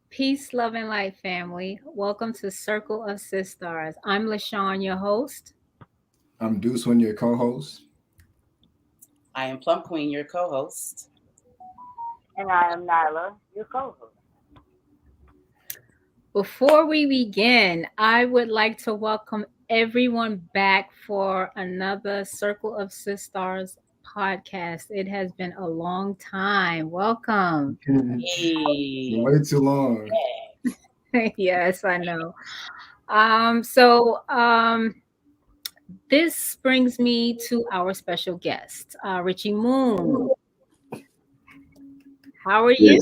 Peace, love, and light, family. Welcome to Circle of Sis-Stars. I'm LaShawn, your host. I'm Deuce, one of your co-hosts. I am Plum Queen, your co-host. And I am Nyla, your co-host. Before we begin, I would like to welcome everyone back for another Circle of Sis-Stars podcast. It has been a long time. Welcome. Hey. Way too long. Yes, I know. So this brings me to our special guest, Richie Moon. How are you?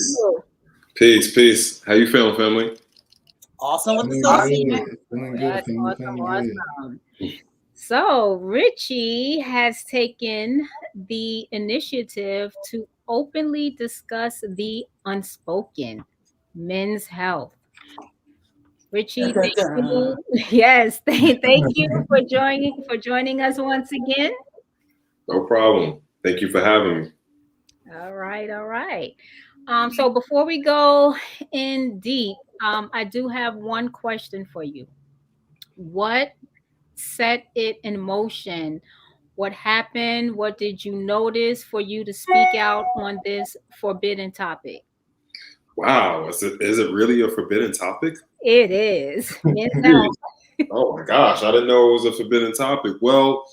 Peace. How you feeling, family? Awesome with the Feeling saucy. good. Feeling good. That's Feeling awesome. So Richie has taken the initiative to openly discuss the unspoken, men's health. Richie, thank you. Yes, thank you for joining us once again. No problem. Thank you for having me. All right. So before we go in deep, I do have one question for you. What set it in motion? What happened? What did you notice for you to speak out on this forbidden topic? Wow, is it really a forbidden topic? It is. Oh my gosh, I didn't know it was a forbidden topic. Well,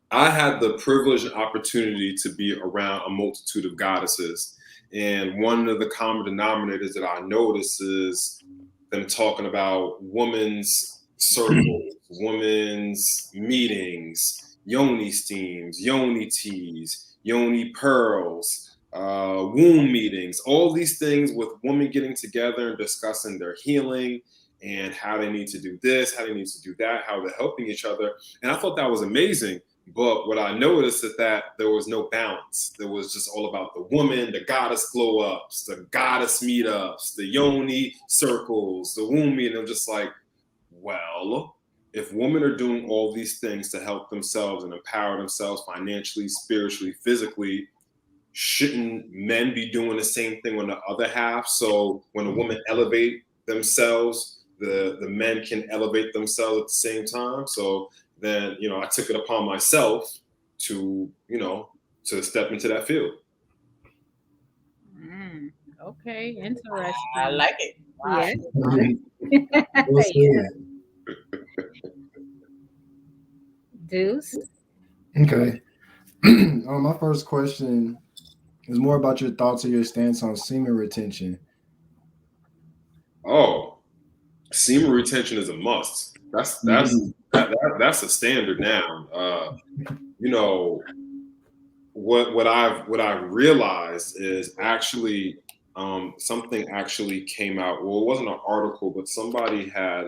I had the privilege and opportunity to be around a multitude of goddesses. And one of the common denominators that I notice is them talking about women's circles, women's meetings, yoni steams, yoni teas, yoni pearls, womb meetings, all these things with women getting together and discussing their healing and how they need to do this, how they need to do that, how they're helping each other. And I thought that was amazing. But what I noticed is that there was no balance. There was just all about the woman, the goddess glow ups, the goddess meetups, the yoni circles, the womb meeting. I'm just like, well, if women are doing all these things to help themselves and empower themselves financially, spiritually, physically, shouldn't men be doing the same thing on the other half? So when a woman elevate themselves, the men can elevate themselves at the same time. So then, I took it upon myself to step into that field. Okay, interesting. I like it. Wow. Yes. Deuce. Okay. My first question is more about your thoughts or your stance on semen retention. Oh, semen retention is a must. That's a standard now. What I've realized is actually something actually came out. Well, it wasn't an article, but somebody had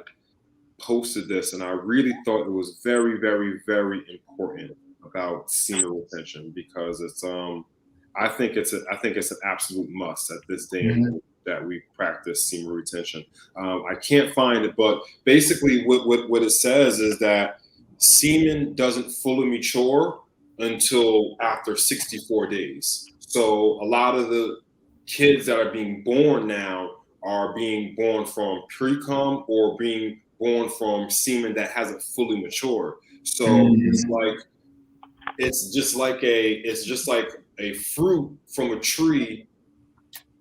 posted this, and I really thought it was very, very, very important about semen retention because it's I think it's an absolute must at this day and age that we practice semen retention. I can't find it, but basically what it says is that semen doesn't fully mature until after 64 days. So a lot of the kids that are being born now are being born from pre-cum or being born from semen that hasn't fully matured. So it's just like a fruit from a tree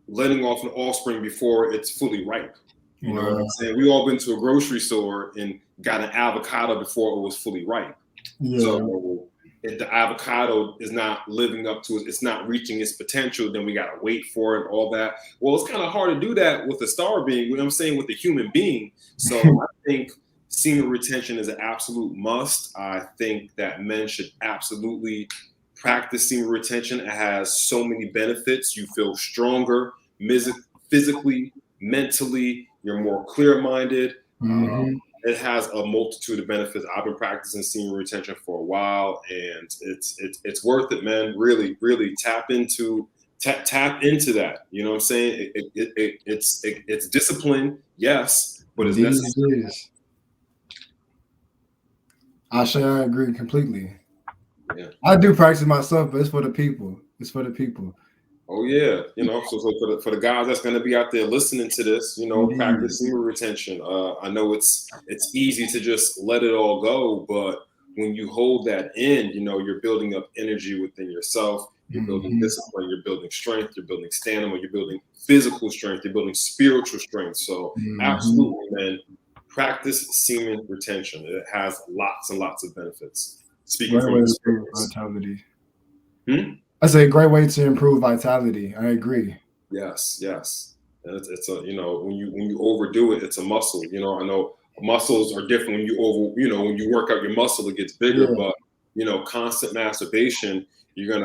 letting off an offspring before it's fully ripe. You know what I'm saying? We all been to a grocery store and got an avocado before it was fully ripe. Yeah. So if the avocado is not living up to it, it's not reaching its potential, then we gotta wait for it, all that. Well, it's kind of hard to do that with a star being, you know what I'm saying, with a human being. So I think semen retention is an absolute must. I think that men should absolutely practice semen retention. It has so many benefits. You feel stronger physically, mentally, you're more clear-minded. It has a multitude of benefits. I've been practicing semen retention for a while, and it's worth it, man. Really, really tap into that. You know what I'm saying? It's discipline, yes, but it's necessary. I agree completely. Yeah. I do practice myself, but it's for the people. It's for the people. Oh yeah, so for the guys that's going to be out there listening to this, practice semen retention. I know it's easy to just let it all go, but when you hold that in, you're building up energy within yourself. You're building discipline. You're building strength. You're building stamina. You're building physical strength. You're building spiritual strength. So absolutely, man, practice semen retention. It has lots and lots of benefits. Speaking Great from way to improve experience. vitality. Hmm? I say great way to improve vitality. I agree. Yes. And it's a when you overdo it, it's a muscle. I know muscles are different when when you work out your muscle, it gets bigger. Yeah. But constant masturbation, you're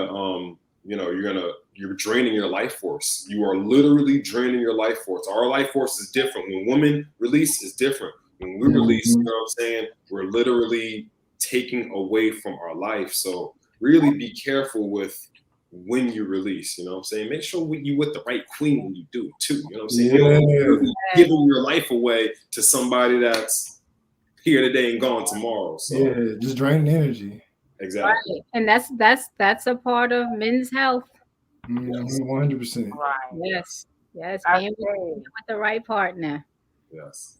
draining your life force. You are literally draining your life force. Our life force is different. When women release, is different. When we release, you know what I'm saying, we're literally taking away from our life. So really be careful with when you release, you know what I'm saying? Make sure you with the right queen when you do it too. You know what I'm saying? You don't really giving your life away to somebody that's here today and gone tomorrow. So Yeah, just draining energy. exactly. Right. And that's a part of men's health. 100%. Right. Yes, I being say with the right partner. Yes.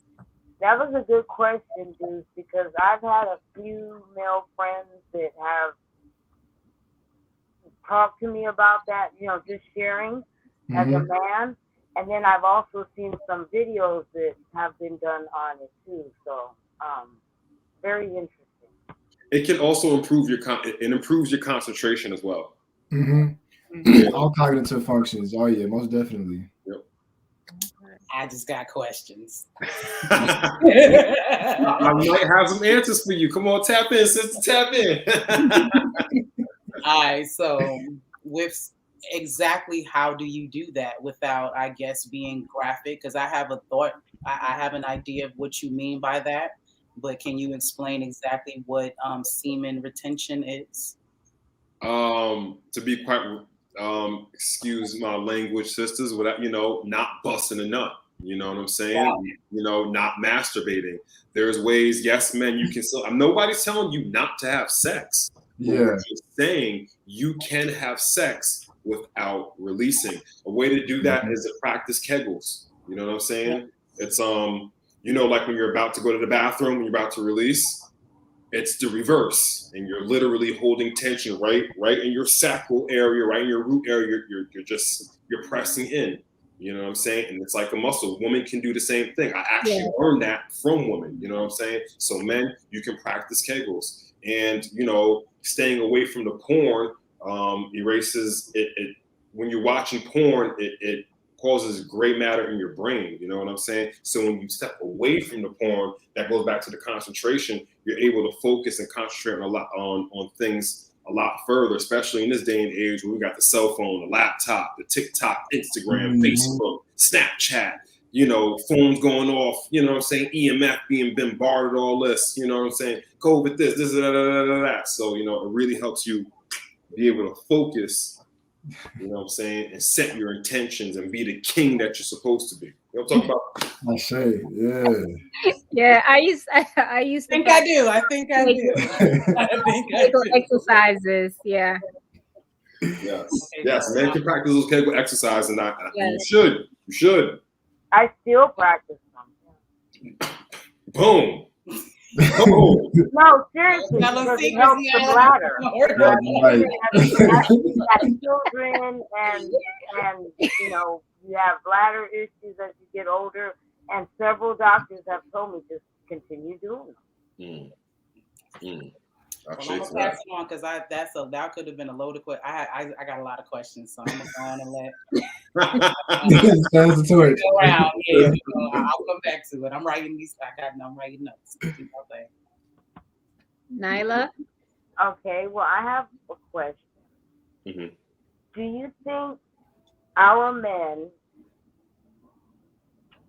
that was a good question, Deuce, because I've had a few male friends that have talked to me about that, just sharing as a man. And then I've also seen some videos that have been done on it too. So, very interesting. It can also improve it improves your concentration as well. All cognitive functions. Oh yeah, most definitely. Yep. I just got questions. I might have some answers for you. Come on, tap in, sister, tap in. All right, so with exactly how do you do that without, I guess, being graphic? Because I have a thought, I have an idea of what you mean by that, but can you explain exactly what semen retention is? To be quite excuse my language, sisters, without not busting a nut. You know what I'm saying? Not masturbating. There's ways, yes, men, you can still. Nobody's telling you not to have sex. But we're just saying you can have sex without releasing. A way to do that is to practice Kegels. You know what I'm saying? It's like when you're about to go to the bathroom, when you're about to release. It's the reverse, and you're literally holding tension right in your sacral area, right in your root area. You're pressing in. You know what I'm saying? And it's like a muscle. Women can do the same thing. I actually learned that from women. You know what I'm saying? So men, you can practice Kegels, and staying away from the porn erases it. When you're watching porn, it causes gray matter in your brain. You know what I'm saying? So when you step away from the porn, that goes back to the concentration. You're able to focus and concentrate on things a lot further, especially in this day and age where we got the cell phone, the laptop, the TikTok, Instagram, Facebook, Snapchat, phones going off, you know what I'm saying? EMF being bombarded, all this, you know what I'm saying? COVID this, that. So, it really helps you be able to focus, you know what I'm saying, and set your intentions and be the king that you're supposed to be. You know what I'm talking about? I say, yeah. Yeah, I used to I think I do. I think I do. I think I Kegel do. exercises. Yeah. Yes, men can practice those Kegel exercises, and you Yes. should. You should. I still practice them. Boom. No, seriously, because it helps the bladder. Right. You have children, and you have bladder issues as you get older, and several doctors have told me just continue doing them. Well, I'm gonna pass it on because that could have been a loaded question. I got a lot of questions, so I'm gonna go on and let Pass the torch. go around. Yeah, I'll come back to it. I'm writing these. I'm writing notes. Nyla? Okay, well, I have a question. Mm-hmm. Do you think our men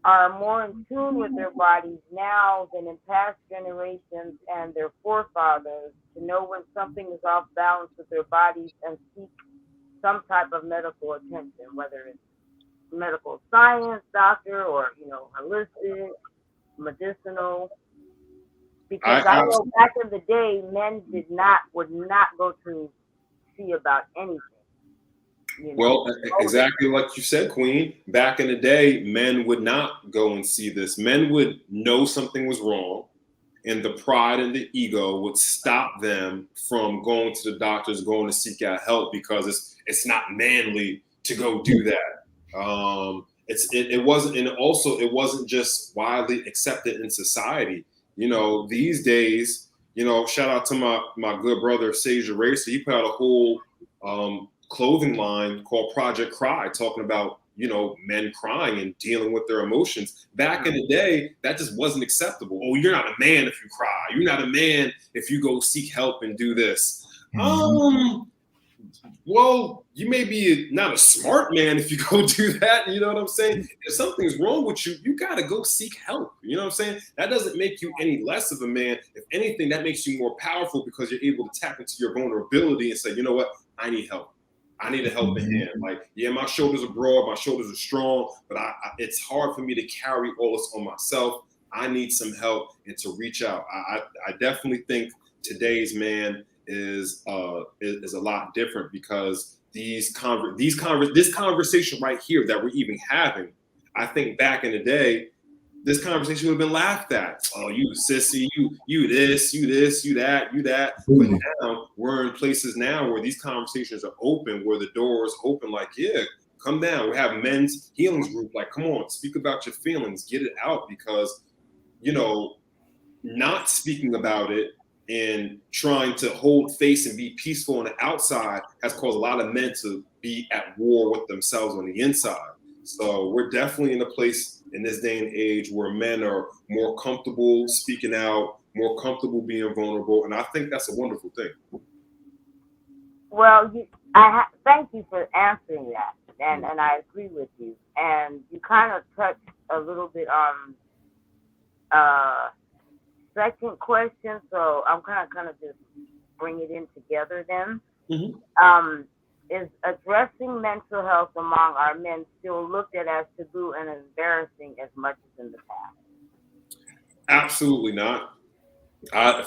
are more in tune with their bodies now than in past generations and their forefathers to know when something is off balance with their bodies and seek some type of medical attention, whether it's medical science, doctor, or holistic, medicinal? Because I know back in the day, men would not go to see about anything. You know? Well, exactly like you said, Queen. Back in the day, men would not go and see this. Men would know something was wrong, and the pride and the ego would stop them from going to the doctors, going to seek out help, because it's not manly to go do that. It wasn't, and also it wasn't just widely accepted in society. You know, these days, you know, shout out to my good brother Sage Racer. He put out a whole clothing line called Project Cry, talking about, you know, men crying and dealing with their emotions. Back in the day, that just wasn't acceptable. Oh, you're not a man if you cry. You're not a man if you go seek help and do this. Well, you may be not a smart man if you go do that. You know what I'm saying? If something's wrong with you, you got to go seek help. You know what I'm saying? That doesn't make you any less of a man. If anything, that makes you more powerful, because you're able to tap into your vulnerability and say, you know what? I need help. I need a helping hand. Like, yeah, my shoulders are broad, my shoulders are strong, but it's hard for me to carry all this on myself. I need some help and to reach out. I definitely think today's man is a lot different, because this conversation right here that we're even having, I think back in the day, this conversation would have been laughed at. Oh, you sissy, you this, you that. But now we're in places now where these conversations are open, where the door is open. Like, yeah, come down. We have men's healings group. Like, come on, speak about your feelings, get it out, because, you know, not speaking about it and trying to hold face and be peaceful on the outside has caused a lot of men to be at war with themselves on the inside. So we're definitely in a place in this day and age where men are more comfortable speaking out, more comfortable being vulnerable, and I think that's a wonderful thing. Well, thank you for answering that, and I agree with you. And you kind of touched a little bit on second question, so I'm kind of just bring it in together then. Is addressing mental health among our men still looked at as taboo and embarrassing as much as in the past? Absolutely not.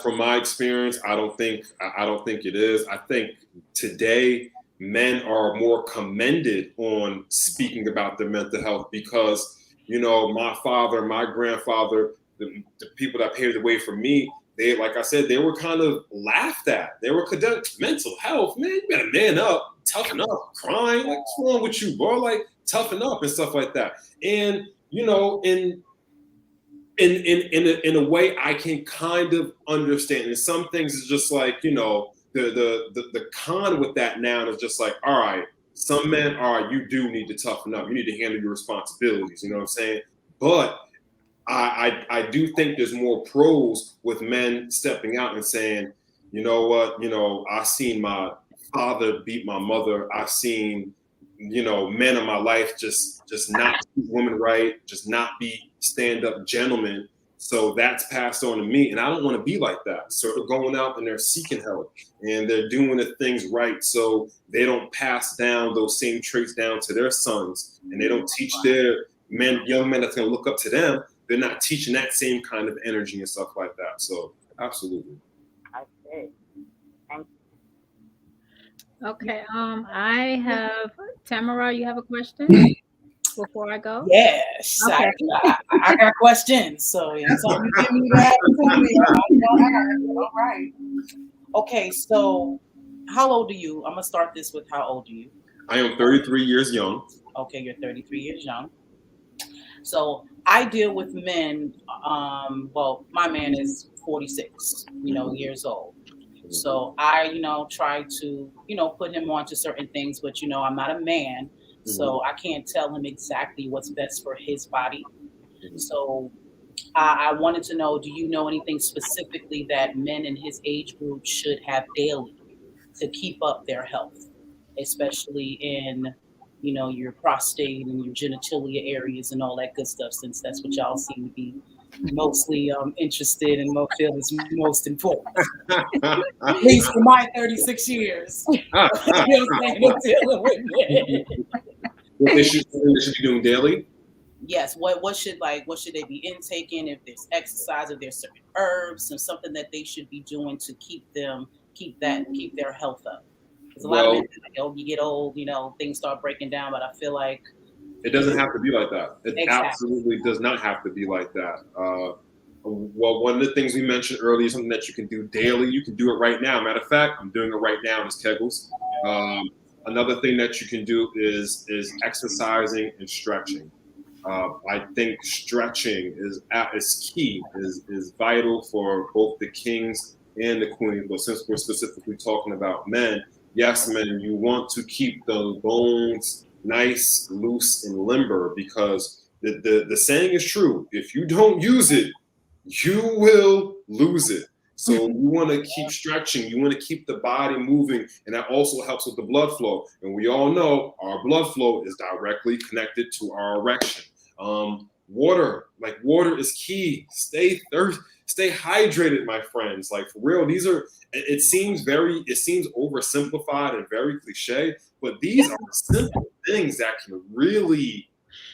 From my experience, I don't think it is. I think today men are more commended on speaking about their mental health, because, you know, my father, my grandfather, the people that paved the way for me, they, like I said, they were kind of laughed at. They were condemned. Mental health, man, you better man up, toughen up, crying. Like, what's wrong with you, bro? Like, toughen up and stuff like that. And, you know, in a way I can kind of understand. And some things is just like, you know, the con with that now is just like, all right, some men are, you do need to toughen up. You need to handle your responsibilities. You know what I'm saying? But I do think there's more pros with men stepping out and saying, you know what, you know, I seen my father beat my mother. I've seen, you know, men in my life just not treat women right, just not be stand-up gentlemen. So that's passed on to me, and I don't want to be like that. So they're going out and they're seeking help, and they're doing the things right, so they don't pass down those same traits down to their sons, and they don't teach their young men that's going to look up to them. They're not teaching that same kind of energy and stuff like that. So absolutely. I see. Thank you. Okay. I have Tamara. You have a question before I go? Yes. Okay. I got questions. So yeah, so you give me that. All right. Okay. So how old are you? I'm gonna start this with how old are you? I am 33 years young. Okay, you're 33 years young. So I deal with men. Well, my man is 46, years old. So I, try to, put him onto certain things, but I'm not a man, so I can't tell him exactly what's best for his body. So I wanted to know, do you know anything specifically that men in his age group should have daily to keep up their health, especially in your prostate and your genitalia areas and all that good stuff, since that's what y'all seem to be mostly interested in, feel is most important. At least for my 36 years. What they should be doing daily? yes, what should they be intaking? If there's exercise, if there's certain herbs, and something that they should be doing to keep their health up. Because a lot of men Well, feel like, oh, you get old, things start breaking down. But I feel like it doesn't have to be like that. It exactly. absolutely does not have to be like that. Well, one of the things we mentioned earlier, something that you can do daily. You can do it right now. Matter of fact, I'm doing it right now. Is Kegels. Another thing that you can do is exercising and stretching. I think stretching is key, is vital for both the kings and the queens. But since we're specifically talking about men, yes, men, you want to keep the bones nice, loose, and limber because the saying is true. If you don't use it, you will lose it. So you want to keep stretching. You want to keep the body moving, and that also helps with the blood flow. And we all know our blood flow is directly connected to our erection. Water is key. Stay hydrated, my friends. Like for real, these are. It seems oversimplified and very cliche, but these are simple things that can really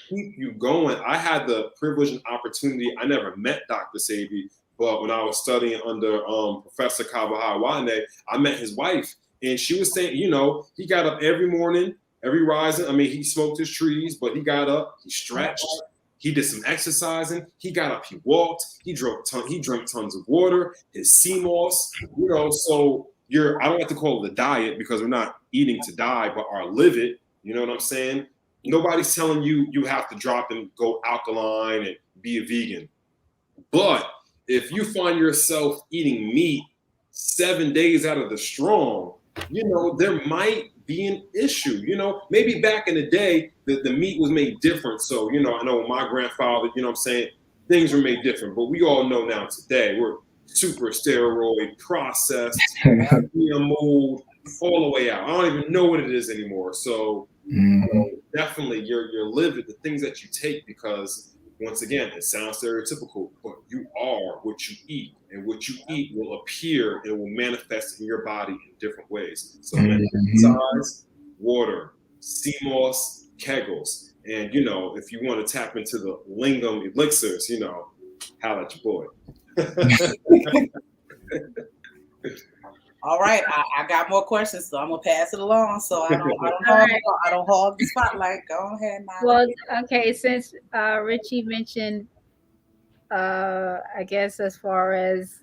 keep you going. I had the privilege and opportunity. I never met Dr. Sabi, but when I was studying under Professor Kabahai, I met his wife, and she was saying, he got up every morning, every rising. I mean, he smoked his trees, but he got up, he stretched, he did some exercising, he got up, he walked, he drank tons of water, his sea moss, So I don't like to call it a diet because we're not eating to die, but our live it. You know what I'm saying? Nobody's telling you have to drop and go alkaline and be a vegan. But if you find yourself eating meat 7 days out of the strong, there might be an issue. Maybe back in the day, the meat was made different. So, I know my grandfather, what I'm saying, things were made different. But we all know now today, we're super steroid, processed, mold, all the way out. I don't even know what it is anymore. So, definitely you're living the things that you take because once again, it sounds stereotypical, but you are what you eat, and what you eat will appear and will manifest in your body in different ways. So, exercise, water, sea moss, Kegels, and if you want to tap into the lingam elixirs, holla at your boy. All right, I got more questions, so I'm gonna pass it along. So I don't hog the spotlight. Go ahead, Nyla. Well, okay, since Richie mentioned, I guess as far as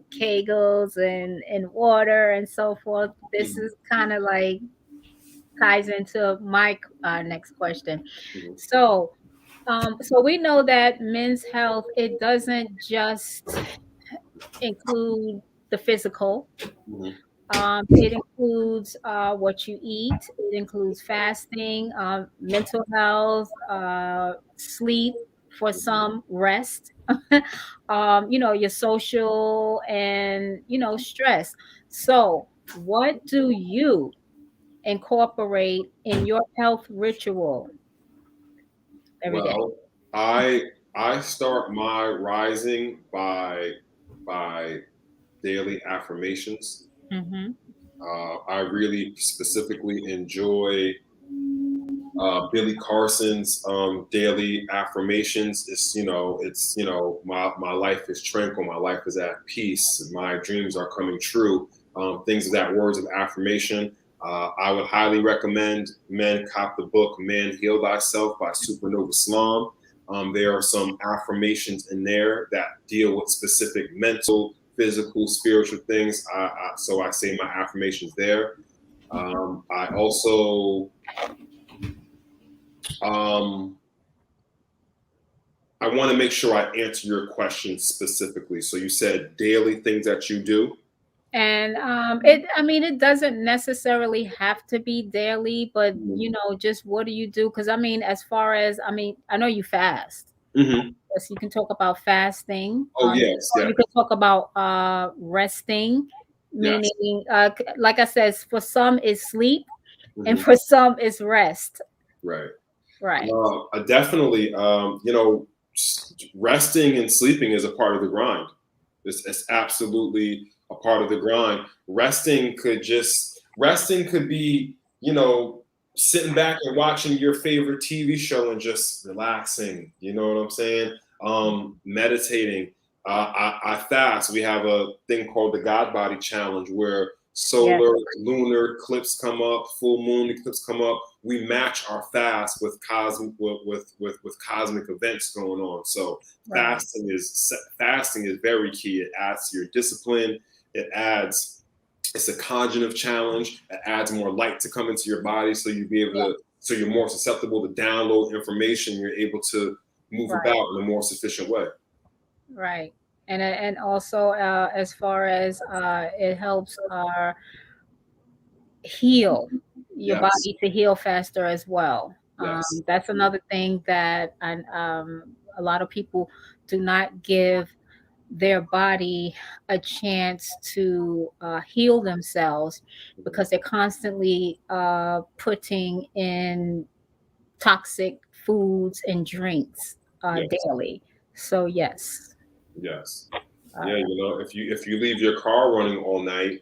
kegels and water and so forth, this is kind of like ties into my next question. So, so we know that men's health, it doesn't just include the physical. It includes what you eat. It includes fasting, mental health, sleep, for some rest, your social and, stress. So, what do you incorporate in your health ritual every day? Well, I start my rising by daily affirmations. Mm-hmm. I really specifically enjoy Billy Carson's daily affirmations. My life is tranquil, my life is at peace, my dreams are coming true. Things of that words of affirmation. I would highly recommend men cop the book "Man Heal Thyself" by Supernova Islam. There are some affirmations in there that deal with specific mental, physical, spiritual things. So I say my affirmations there. I also I want to make sure I answer your question specifically. So you said daily things that you do. And it doesn't necessarily have to be daily, but just what do you do? Because as far as I know you fast. Mm-hmm. Yes, you can talk about fasting. Oh yes, you can talk about resting, meaning like I said, for some it's sleep, and for some it's rest. Right. Right. Definitely. Resting and sleeping is a part of the grind. It's absolutely a part of the grind. Resting could be, sitting back and watching your favorite TV show and just relaxing. You know what I'm saying? Meditating. I fast. We have a thing called the God Body Challenge where Yes. solar, lunar eclipse come up, full moon eclipse come up. We match our fast with with cosmic events going on. So Right. fasting is very key. It adds to your discipline. It adds it's a cognitive challenge. It adds more light to come into your body, so you be able to. So you're more susceptible to download information. You're able to move Right. about in a more sufficient way. Right. And also as far as it helps heal your Yes. body to heal faster as well. Yes. That's another thing that a lot of people do not give their body a chance to heal themselves because they're constantly putting in toxic foods and drinks Yes. daily. So yes. Yes. Uh, Yeah. If you leave your car running all night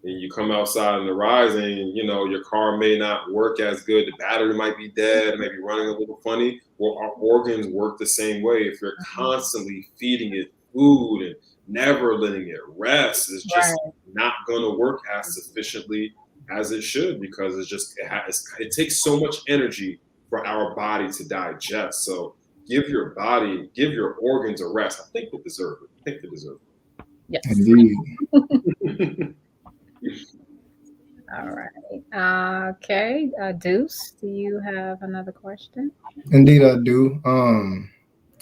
and you come outside in the rising, your car may not work as good. The battery might be dead, maybe running a little funny. Well, our organs work the same way. If you're constantly feeding it food and never letting it rest, it's just right. not going to work as sufficiently as it should because it takes so much energy for our body to digest. So give your organs a rest. I think they deserve it. I think they deserve Yes. Indeed. it. All right. Okay. Deuce, do you have another question? Indeed, I do.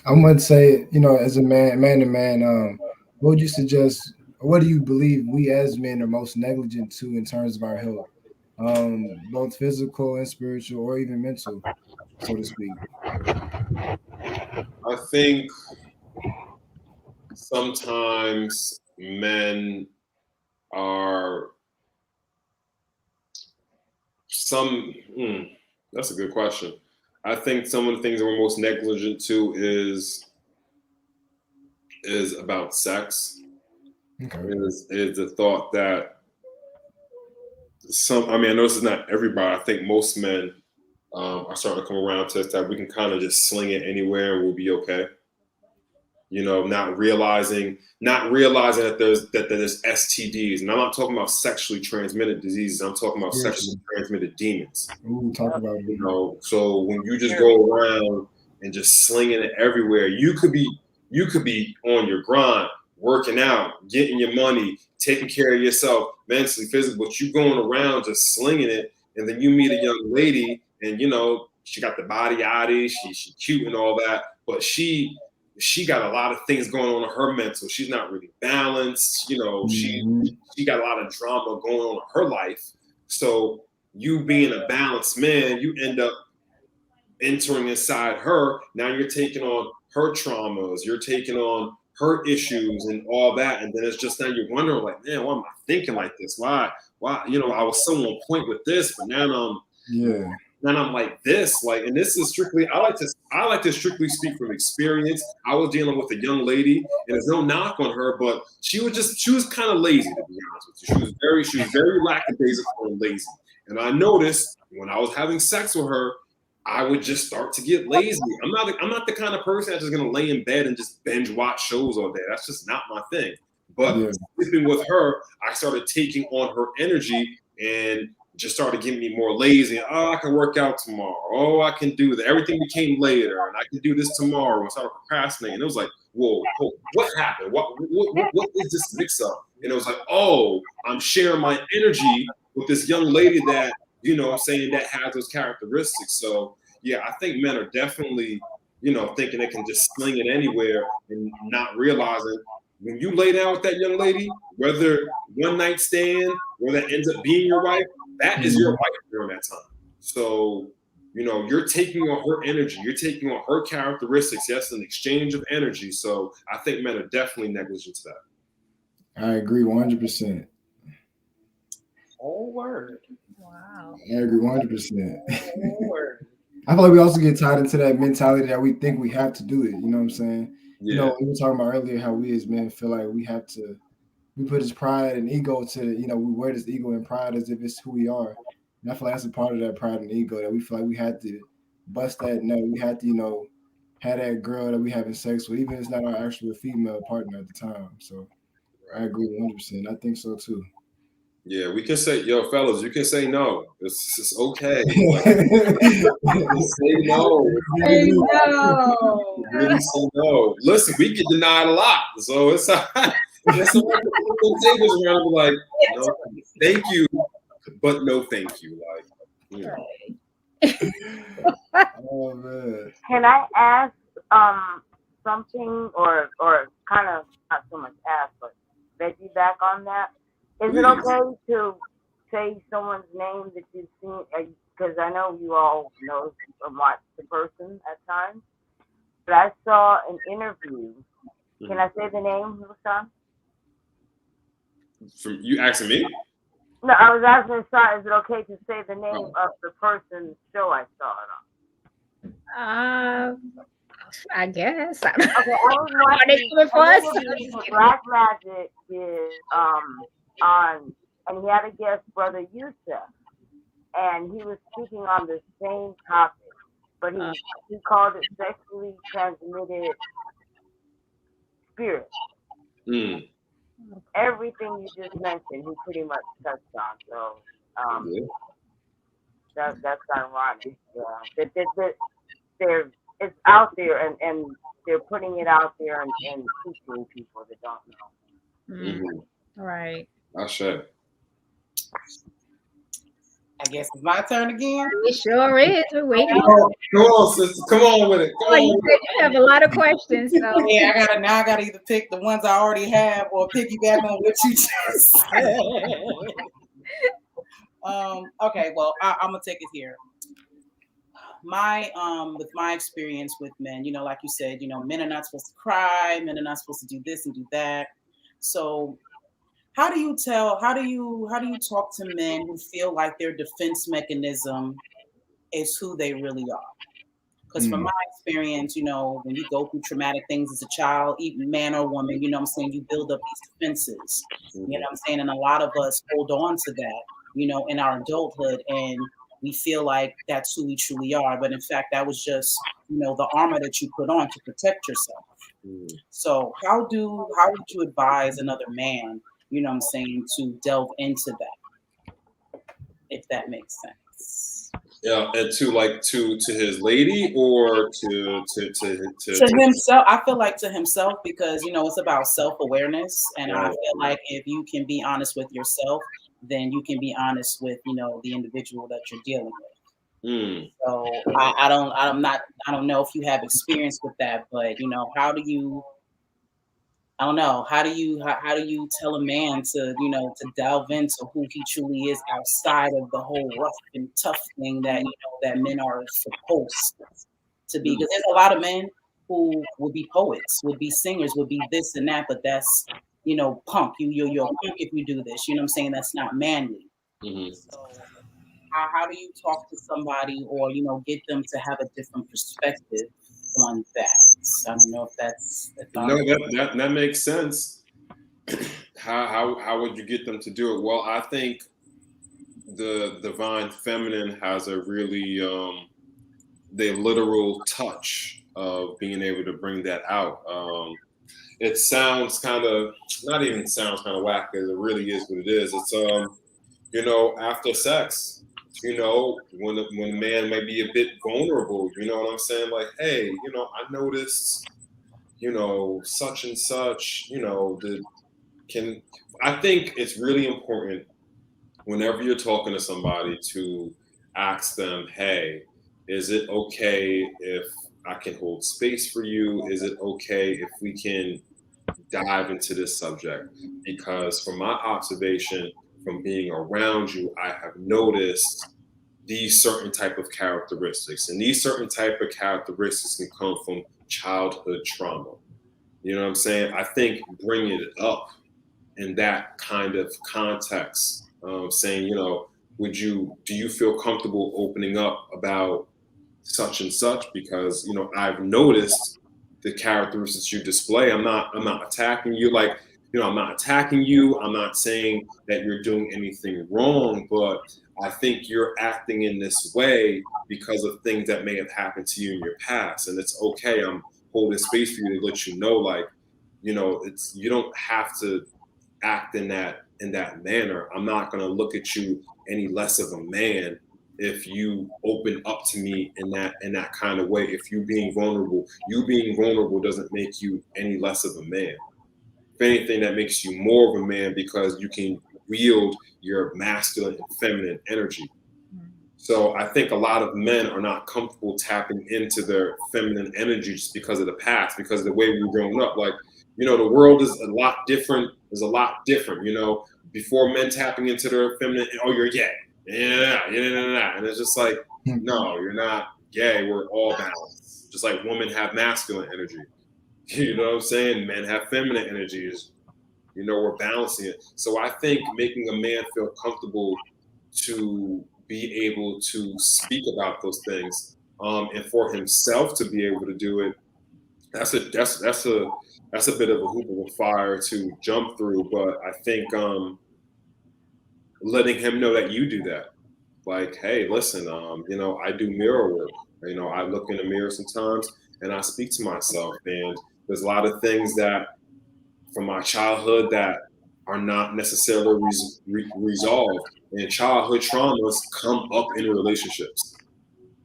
I would say, as a man to man, what would you suggest? What do you believe we as men are most negligent to in terms of our health, both physical and spiritual, or even mental, so to speak? I think sometimes men are some that's a good question. I think some of the things that we're most negligent to is about sex. Okay. Is the thought that I know this is not everybody. I think most men are starting to come around to us that we can kind of just sling it anywhere and we'll be okay. Not realizing that there's STDs, and I'm not talking about sexually transmitted diseases. I'm talking about sexually Spiritual. transmitted demons. Ooh, talk about it. So when you just go around and just slinging it everywhere, you could be on your grind, working out, getting your money, taking care of yourself mentally, physically, but you going around just slinging it, and then you meet a young lady, and she got the body yaddy, she cute and all that, but she got a lot of things going on in her mental. She's not really balanced. Mhm. She got a lot of drama going on in her life. So you being a balanced man, you end up entering inside her. Now you're taking on her traumas, you're taking on her issues and all that. And then it's just now you're wondering, like, man, why am I thinking like this? Why, I was so on point with this, but Yeah. then I'm like this, and this is strictly. I like to strictly speak from experience. I was dealing with a young lady, and there's no knock on her, but she was kind of lazy, to be honest with you. She was very lackadaisical and lazy. And I noticed when I was having sex with her, I would just start to get lazy. I'm not the kind of person that's just gonna lay in bed and just binge watch shows all day. That's just not my thing. But Yeah. sleeping with her, I started taking on her energy and just started getting me more lazy. Oh, I can work out tomorrow. Oh, I can do that. Everything became later, and I can do this tomorrow. And started procrastinating. It was like, whoa, what happened? What is this mix up? And it was like, oh, I'm sharing my energy with this young lady that I'm saying that has those characteristics. So yeah, I think men are definitely thinking they can just sling it anywhere and not realizing when you lay down with that young lady, whether one night stand, whether that ends up being your wife, that is your Mhm. wife during that time. So, you're taking on her energy, you're taking on her characteristics. That's an exchange of energy. So I think men are definitely negligent to that. I agree 100%. Whole word. Wow. I agree 100%. Whole word. I feel like we also get tied into that mentality that we think we have to do it. You know what I'm saying? Yeah. We were talking about earlier how we as men feel like we put his pride and ego to, we wear this ego and pride as if it's who we are. And I feel like that's a part of that pride and ego that we feel like we had to bust that nut. We had to, have that girl that we having sex with, even if it's not our actual female partner at the time. So I Right. agree 100%. I think so too. Yeah, we can say, yo, fellas, you can say no. It's okay. Like, just say no. I know. Really say no. Listen, we get denied a lot, so it's there's some tables around and be like, no, thank you, but no, thank you. Like, you know. Oh man. Can I ask something, or kind of not so much ask, but back on that? Is it Please. okay to say someone's name that you've seen? Because I know you all know and watch the person at times, but I saw an interview. Can I say the name, Hassan? From you asking me? No, I was asking Hassan, is it okay to say the name of the person's show I saw it on? Uh, I guess. Okay, I was Are they watching coming for an us? interview that Black Magic did on, and he had a guest, Brother Yusuf, and he was speaking on the same topic, but he called it sexually transmitted spirit. Mm. Everything you just mentioned, he pretty much touched on. So Yeah. that's ironic. Yeah, that they're it's out there, and they're putting it out there and teaching people that don't know. Right. I should. I guess it's my turn again. It sure is. We're waiting. Come on, sister. Come on with it. Come Like you on. said, you have a lot of questions. So Yeah, I gotta either pick the ones I already have or piggyback on what you just said. Okay, well, I'm gonna take it here. My with my experience with men, like you said, men are not supposed to cry, men are not supposed to do this and do that. So how do you talk to men who feel like their defense mechanism is who they really are? Because from my experience, when you go through traumatic things as a child, even man or woman, I'm saying, you build up these defenses. You know what I'm saying? And a lot of us hold on to that, in our adulthood, and we feel like that's who we truly are. But in fact, that was just, the armor that you put on to protect yourself. So how would you advise another man, what I'm saying, to delve into that, if that makes sense? Yeah, and to his lady or to himself. I feel like to himself, because it's about self-awareness, and I feel like if you can be honest with yourself, then you can be honest with the individual that you're dealing with. So I don't know if you have experience with that, but how do you I don't know. How do you tell a man to to delve into who he truly is outside of the whole rough and tough thing that that men are supposed to be? Because there's a lot of men who would be poets, would be singers, would be this and that, but that's punk. You're a punk if you do this. You know what I'm saying? That's not manly. So how do you talk to somebody, or get them to have a different perspective on that? I don't know if that's no, that makes sense. How would you get them to do it? Well, I think the divine feminine has a really the literal touch of being able to bring that out. It sounds kind of not even sounds kind of whack, because it really is what it is. It's after sex, when a man may be a bit vulnerable, you know what I'm saying? Like, hey, I noticed, such and such, I think it's really important whenever you're talking to somebody to ask them, hey, is it okay if I can hold space for you? Is it okay if we can dive into this subject? Because from my observation, from being around you, I have noticed these certain type of characteristics, and these certain type of characteristics can come from childhood trauma. You know what I'm saying? I think bringing it up in that kind of context, saying, do you feel comfortable opening up about such and such? Because I've noticed the characteristics you display. I'm not attacking you. Like, I'm not attacking you. I'm not saying that you're doing anything wrong, but I think you're acting in this way because of things that may have happened to you in your past. And it's okay. I'm holding space for you to let you know, like, it's you don't have to act in that manner. I'm not gonna look at you any less of a man if you open up to me in that kind of way. If you being vulnerable doesn't make you any less of a man. If anything, that makes you more of a man because you can wield your masculine and feminine energy. So I think a lot of men are not comfortable tapping into their feminine energy just because of the past, because of the way we were growing up. Like, the world is a lot different. Is a lot different. Before men tapping into their feminine, oh, you're gay. Yeah, yeah. And it's just like, no, you're not gay. We're all balanced. Just like women have masculine energy. You know what I'm saying? Men have feminine energies. We're balancing it. So I think making a man feel comfortable to be able to speak about those things, and for himself to be able to do it, that's a bit of a hoop of a fire to jump through. But I think letting him know that you do that, like, hey, listen, I do mirror work. I look in the mirror sometimes and I speak to myself, and there's a lot of things that from my childhood that are not necessarily resolved. And childhood traumas come up in relationships,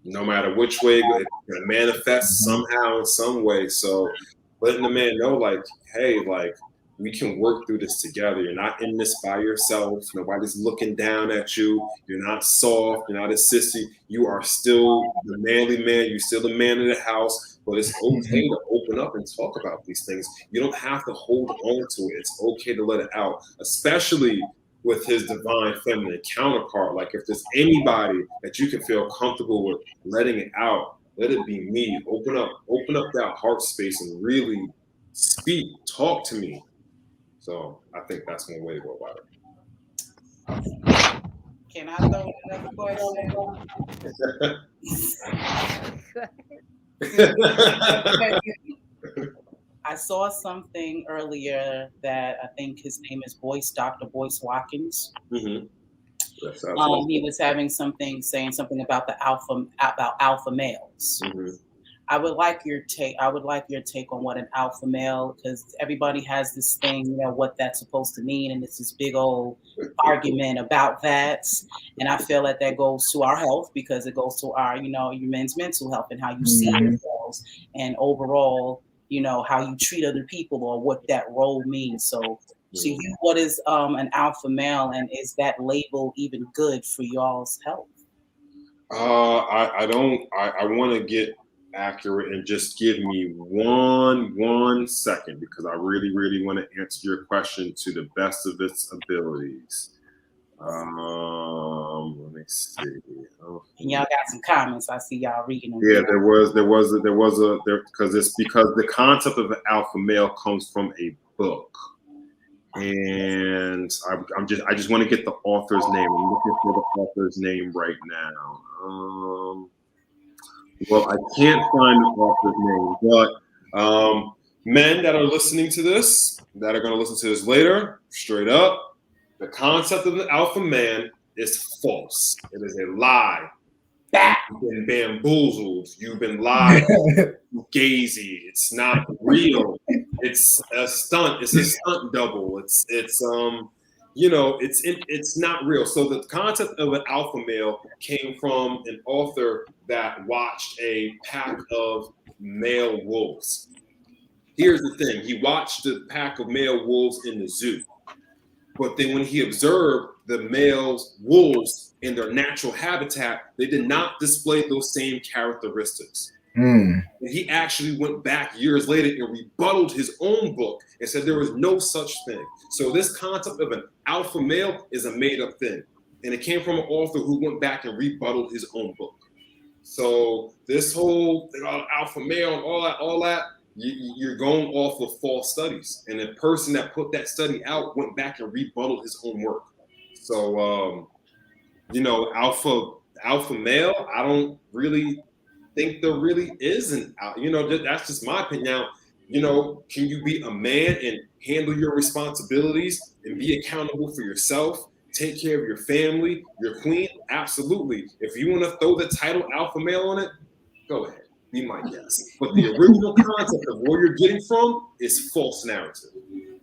no matter which way it's going to manifest somehow in some way. So letting the man know, like, hey, like, we can work through this together. You're not in this by yourself. Nobody's looking down at you. You're not soft. You're not a sissy. You are still the manly man. You're still the man of the house. But it's okay to open up and talk about these things. You don't have to hold on to it. It's okay to let it out, especially with his divine feminine counterpart. Like, if there's anybody that you can feel comfortable with letting it out, let it be me. Open up that heart space and really speak. Talk to me. So I think that's one way to go about it. Can I throw another question? I saw something earlier that I think his name is Dr. Boyce Watkins. Mm-hmm. He was having saying something about alpha males. Mm-hmm. I would like your take on what an alpha male, because everybody has this thing, what that's supposed to mean, and it's this big old argument about that. And I feel that goes to our health, because it goes to our, your men's mental health and how you see yourselves, and overall, how you treat other people, or what that role means. So to you, what is an alpha male, and is that label even good for y'all's health? I want to get accurate and just give me one second, because I really want to answer your question to the best of its abilities. Let me see. And y'all got some comments. I see y'all reading them. Yeah, there was because the concept of an alpha male comes from a book, and I just want to get the author's name. I'm looking for the author's name right now. Well, I can't find the author's name, but men that are listening to this, that are going to listen to this later, straight up, the concept of the alpha man is false. It is a lie. You've been bamboozled. You've been lied to. Gazy. It's not real. It's a stunt. It's a stunt double. It's not real. So the concept of an alpha male came from an author that watched a pack of male wolves. Here's the thing. He watched the pack of male wolves in the zoo. But then when he observed the male wolves in their natural habitat, they did not display those same characteristics. And he actually went back years later and rebutted his own book and said there was no such thing. So this concept of an alpha male is a made-up thing. And it came from an author who went back and rebutted his own book. So this whole thing about alpha male and all that, you're going off of false studies. And the person that put that study out went back and rebutted his own work. So, alpha male, I don't really think there really is that's just my opinion. Now, Can you be a man and handle your responsibilities and be accountable for yourself? Take care of your family, your queen? Absolutely. If you want to throw the title alpha male on it, go ahead. Be my guest. But the original concept of where you're getting from is false narrative.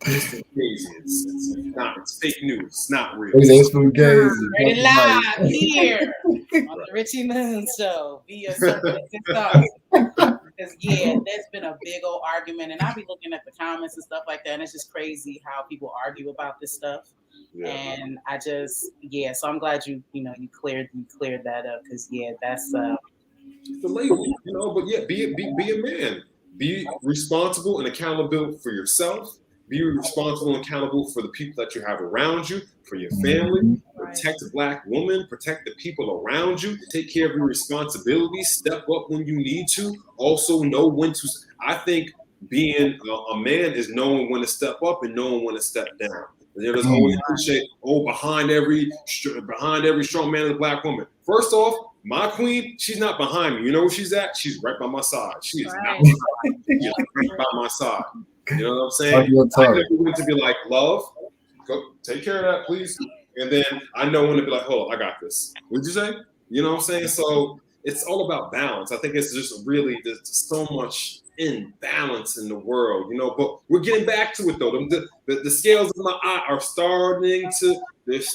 It's crazy. It's not. It's fake news. It's not real. That's fugazi. Ready live here on the Richie Moon Show via Sis-Stars. Because there's been a big old argument, and I be looking at the comments and stuff like that, and it's just crazy how people argue about this stuff. Yeah. And I just so I'm glad you cleared that up, because that's the label, But be a man. Be responsible and accountable for yourself. Be responsible and accountable for the people that you have around you, for your family. Protect the Black woman. Protect the people around you. Take care of your responsibilities. Step up when you need to. Also know when to. I think being a man is knowing when to step up and knowing when to step down. There's always cliche, behind every strong man is a Black woman. First off, my queen, she's not behind me. You know where she's at? She's right by my side. She is not behind me. She is right by my side. You know what I'm saying? I never went to be like, love, go take care of that, please. And then I know when to be like, hold on, I got this. What'd you say? You know what I'm saying? So it's all about balance. I think it's just really there's so much imbalance in the world, but we're getting back to it though. The scales of my eye are starting to tip.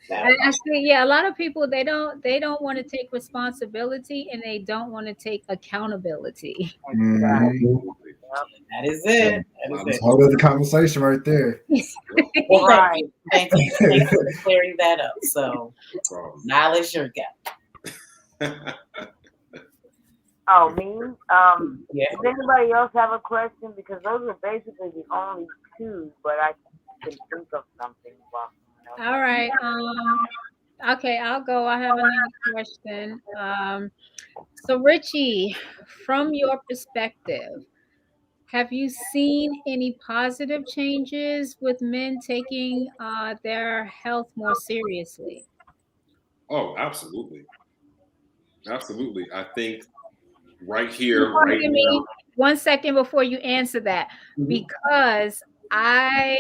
I see, a lot of people they don't want to take responsibility and they don't want to take accountability. That is it. That's a whole other conversation right there. Right. Thank you for clearing that up. So knowledge your gap. Oh, me? Does anybody else have a question? Because those are basically the only two, but I can think of something. All right. Okay, I'll go. I have another question. So Richie, from your perspective, have you seen any positive changes with men taking their health more seriously? Oh, absolutely. Absolutely. I think right here, give me 1 second before you answer that, because I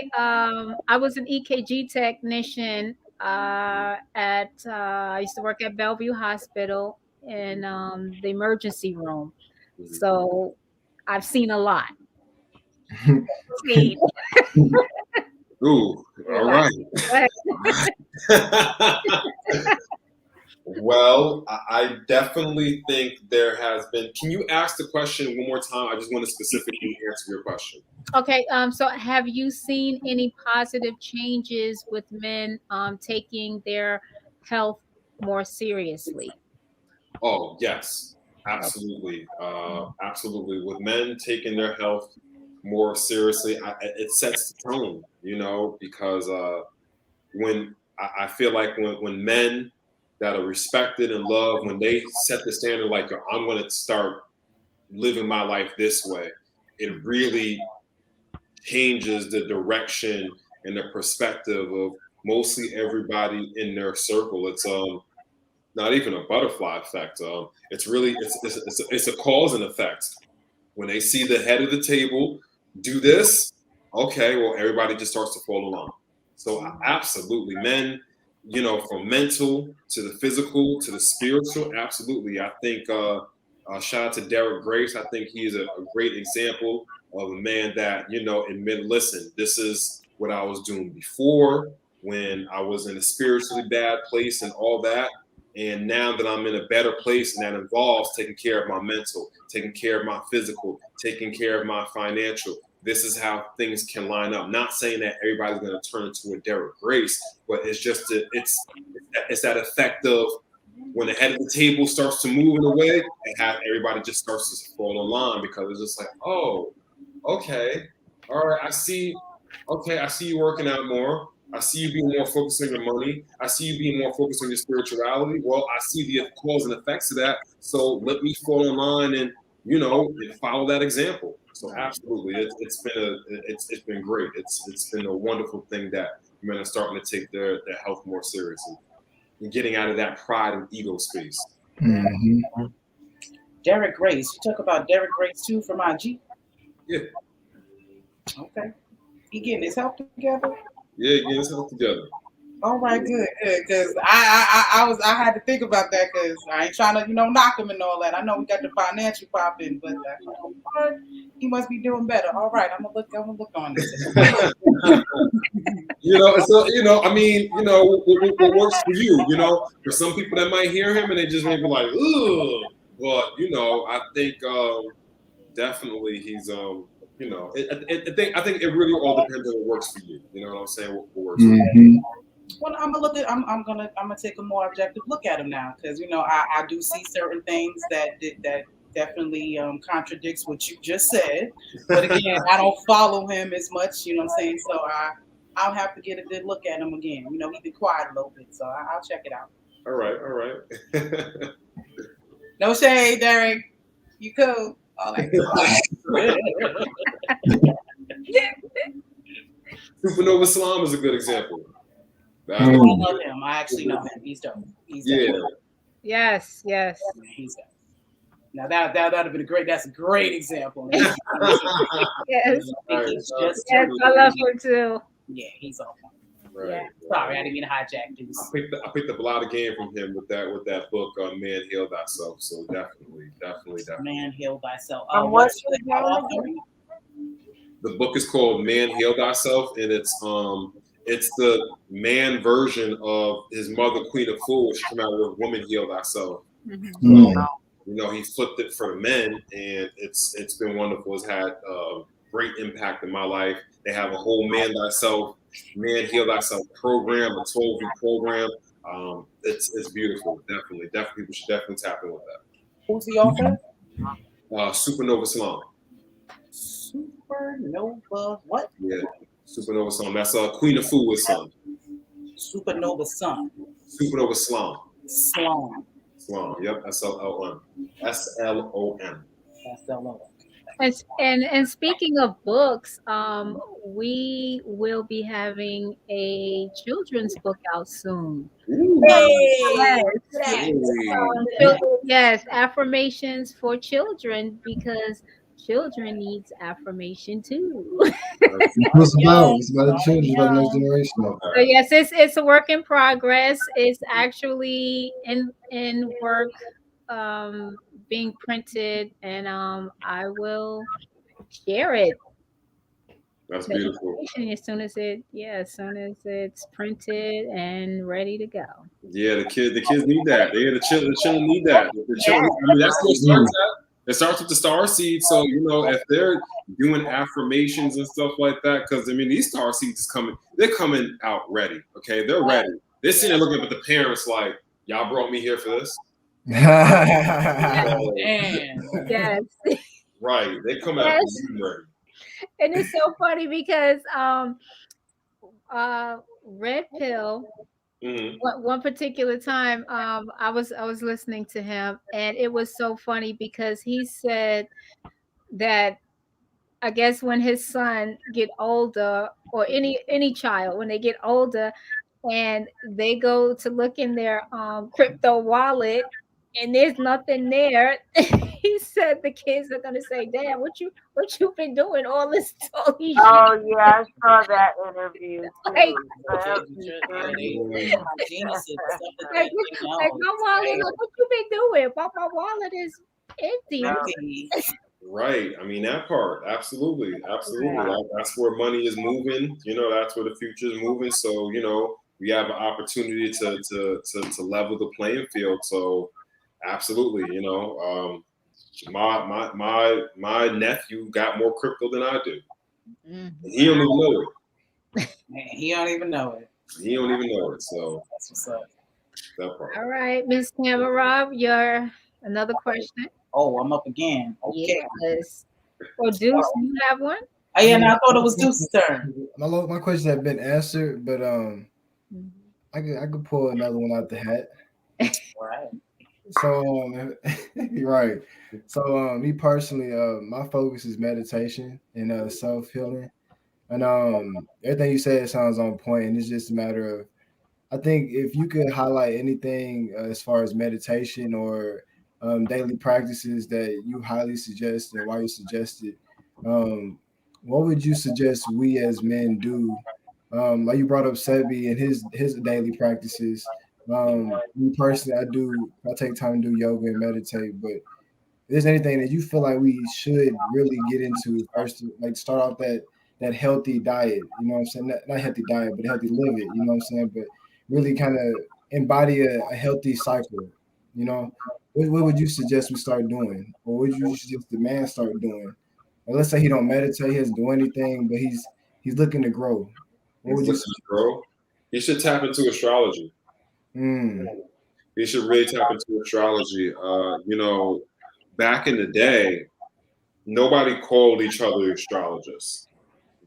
was an EKG technician I used to work at Bellevue Hospital in the emergency room. So I've seen a lot. Ooh, all right. Well, I definitely think there has been. Can you ask the question one more time? I just want to specifically answer your question. Okay. So have you seen any positive changes with men taking their health more seriously? Oh, yes, absolutely. Absolutely. With men taking their health more seriously, it sets the tone, because when I feel like when men that are respected and loved, when they set the standard, like, I'm going to start living my life this way, it really changes the direction and the perspective of mostly everybody in their circle. It's not even a butterfly effect. It's really it's a cause and effect. When they see the head of the table do this, okay, well, everybody just starts to follow along. So absolutely, men, from mental to the physical to the spiritual, absolutely. I think shout out to Derek Grace. I think he is a great example of a man that, admit, listen, this is what I was doing before when I was in a spiritually bad place and all that. And now that I'm in a better place, and that involves taking care of my mental, taking care of my physical, taking care of my financial, this is how things can line up. Not saying that everybody's going to turn into a Derek Grace, but it's just it's that effect of when the head of the table starts to move in a way, and have everybody just starts to fall in line, because it's just like, oh, okay, all right, I see you working out more. I see you being more focused on your money. I see you being more focused on your spirituality. Well, I see the cause and effects of that. So let me fall in line and, follow that example. So absolutely, it's been great. It's been a wonderful thing that men are starting to take their health more seriously and getting out of that pride and ego space. Mm-hmm. Derek Grace. You talk about Derek Grace too from IG. Yeah, Okay, he getting his health together. yeah, get yourself together. All right, good, good. Because I had to think about that because I ain't trying to knock him and all that. I know we got the financial popping, but what? He must be doing better. All right, I'm gonna look on this. So I mean, what works for you. For some people that might hear him and they just may be like, ugh. But I think definitely he's I think it really all depends on what works for you. You know what I'm saying? What works for you. Mm-hmm. Well, I'm gonna look at. I'm gonna take a more objective look at him now because I do see certain things that definitely contradicts what you just said. But again, I don't follow him as much. You know what I'm saying? So I'll have to get a good look at him again. He's been quiet a little bit, so I'll check it out. All right. No shade, Derek. You cool? All right. Supernova Slime is a good example. I love him. I actually know him. He's dope. Yeah. Yes. He's dope. Now that'd have been a great. That's a great example. Yes. Yes, I love him too. Yeah, he's on point. Right. Yeah. Sorry, I didn't mean to hijack this. I picked up a lot of game from him with that book, Man Heal Thyself. So definitely. Man Heal Thyself. What's the name again? The book is called Man Heal Thyself, and it's the man version of his mother, Queen of Fools. She came out with Woman Heal Thyself. Mm-hmm. He flipped it for the men, and it's been wonderful. It's had great impact in my life. They have a whole Man Heal Thyself program, a 12-week program. It's beautiful. Definitely, people should definitely tap in with that. Who's the author? Supernova Slum. Supernova what? Yeah, Supernova Slum. That's Queen of Fools' son. Supernova Sun. Supernova Slum. Slum. Slum. Yep, SLOM. SLOM. SLO. And speaking of books, we will be having a children's book out soon. Hey! Yes, affirmations for children because children needs affirmation too. It's about the children, it's about the next generation. So yes, it's a work in progress. It's actually in work, being printed, and I will share it. That's The beautiful. information as soon as it's printed and ready to go. Yeah, the kids need that. The children need that. The children, I mean, that's what it starts at. It starts with the star seed. So, if they're doing affirmations and stuff like that, because these star seeds they're coming out ready. Okay, they're ready. They're sitting there looking at the parents like, y'all brought me here for this. Yes. Right. They come out ready. And it's so funny because Red Pill, one particular time, I was listening to him, and it was so funny because he said that I guess when his son get older, or any child when they get older, and they go to look in their crypto wallet and there's nothing there, he said the kids are gonna say, "Dad, what you been doing all this Oh yeah, I saw that interview too. Like, Like my wallet, look what you been doing? But my wallet is empty. Right. I mean, that part, absolutely. That's where money is moving. That's where the future is moving. So, we have an opportunity to level the playing field. So, absolutely. My nephew got more crypto than I do. And he don't even know it. He don't even know it. So that's what's up. That part. All right, Miss Tamara, your another question. Oh, I'm up again. Okay. Yes. Well, Deuce, you have one? Oh yeah, no, I thought it was Deuce's turn. My questions have been answered, but I could pull another one out the hat. Right. So right. So me personally, my focus is meditation and self-healing. And everything you said sounds on point, and it's just a matter of, I think if you could highlight anything as far as meditation or daily practices that you highly suggest and why you suggest it. Um, what would you suggest we as men do? Like you brought up Sebi and his daily practices. Me personally, I take time to do yoga and meditate, but there's anything that you feel like we should really get into first, like start off that healthy diet, you know what I'm saying? Not healthy diet, but healthy live it, you know what I'm saying? But really kind of embody a healthy cycle, you know? What would you suggest we start doing? Or would you suggest the man start doing? Or let's say he don't meditate, he doesn't do anything, but he's looking to grow. What He's would you looking to suggest? grow. He should tap into astrology. Mm, He should really tap into astrology. Back in the day, nobody called each other astrologists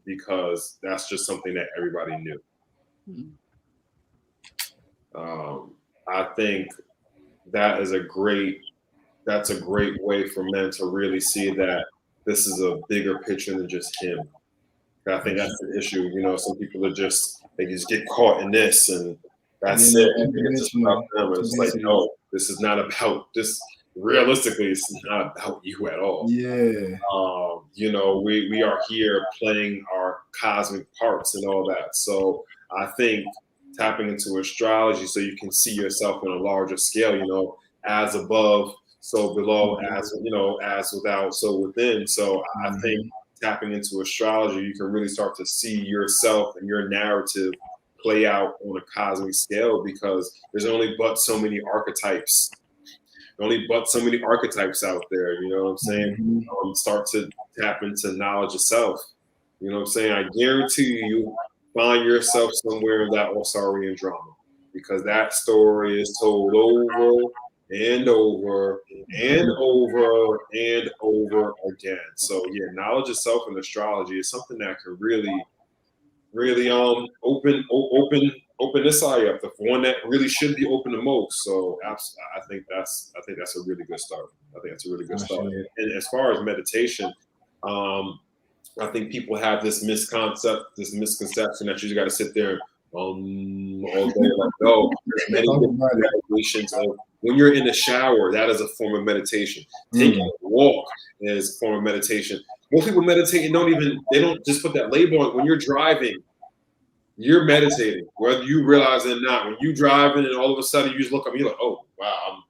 because that's just something that everybody knew. I think that is that's a great way for men to really see that this is a bigger picture than just him. I think that's the issue. Some people they just get caught in this and that's yeah, it. It's just about them. It's like, density. no, this is not about this. Realistically, it's not about you at all. Yeah. We are here playing our cosmic parts and all that. So I think tapping into astrology so you can see yourself on a larger scale, as above, so below, as without, so within. So I think tapping into astrology, you can really start to see yourself and your narrative play out on a cosmic scale because there's only but so many archetypes. Only but so many archetypes out there, you know what I'm saying? Start to tap into knowledge of self. You know what I'm saying? I guarantee you find yourself somewhere in that Osarian drama because that story is told over and over and over and over again. So yeah, knowledge of self and astrology is something that can really open this eye up, the one that really should be open the most. So I think that's a really good start. I think that's a really good start. And as far as meditation, I think people have this misconception that you just got to sit there all day. Like, no, there's many different meditations. When you're in the shower, that is a form of meditation. Taking a walk is a form of meditation. Most people meditate and they don't just put that label on. When you're driving, you're meditating, whether you realize it or not. When you driving and all of a sudden you just look up, you're like, oh wow, I'm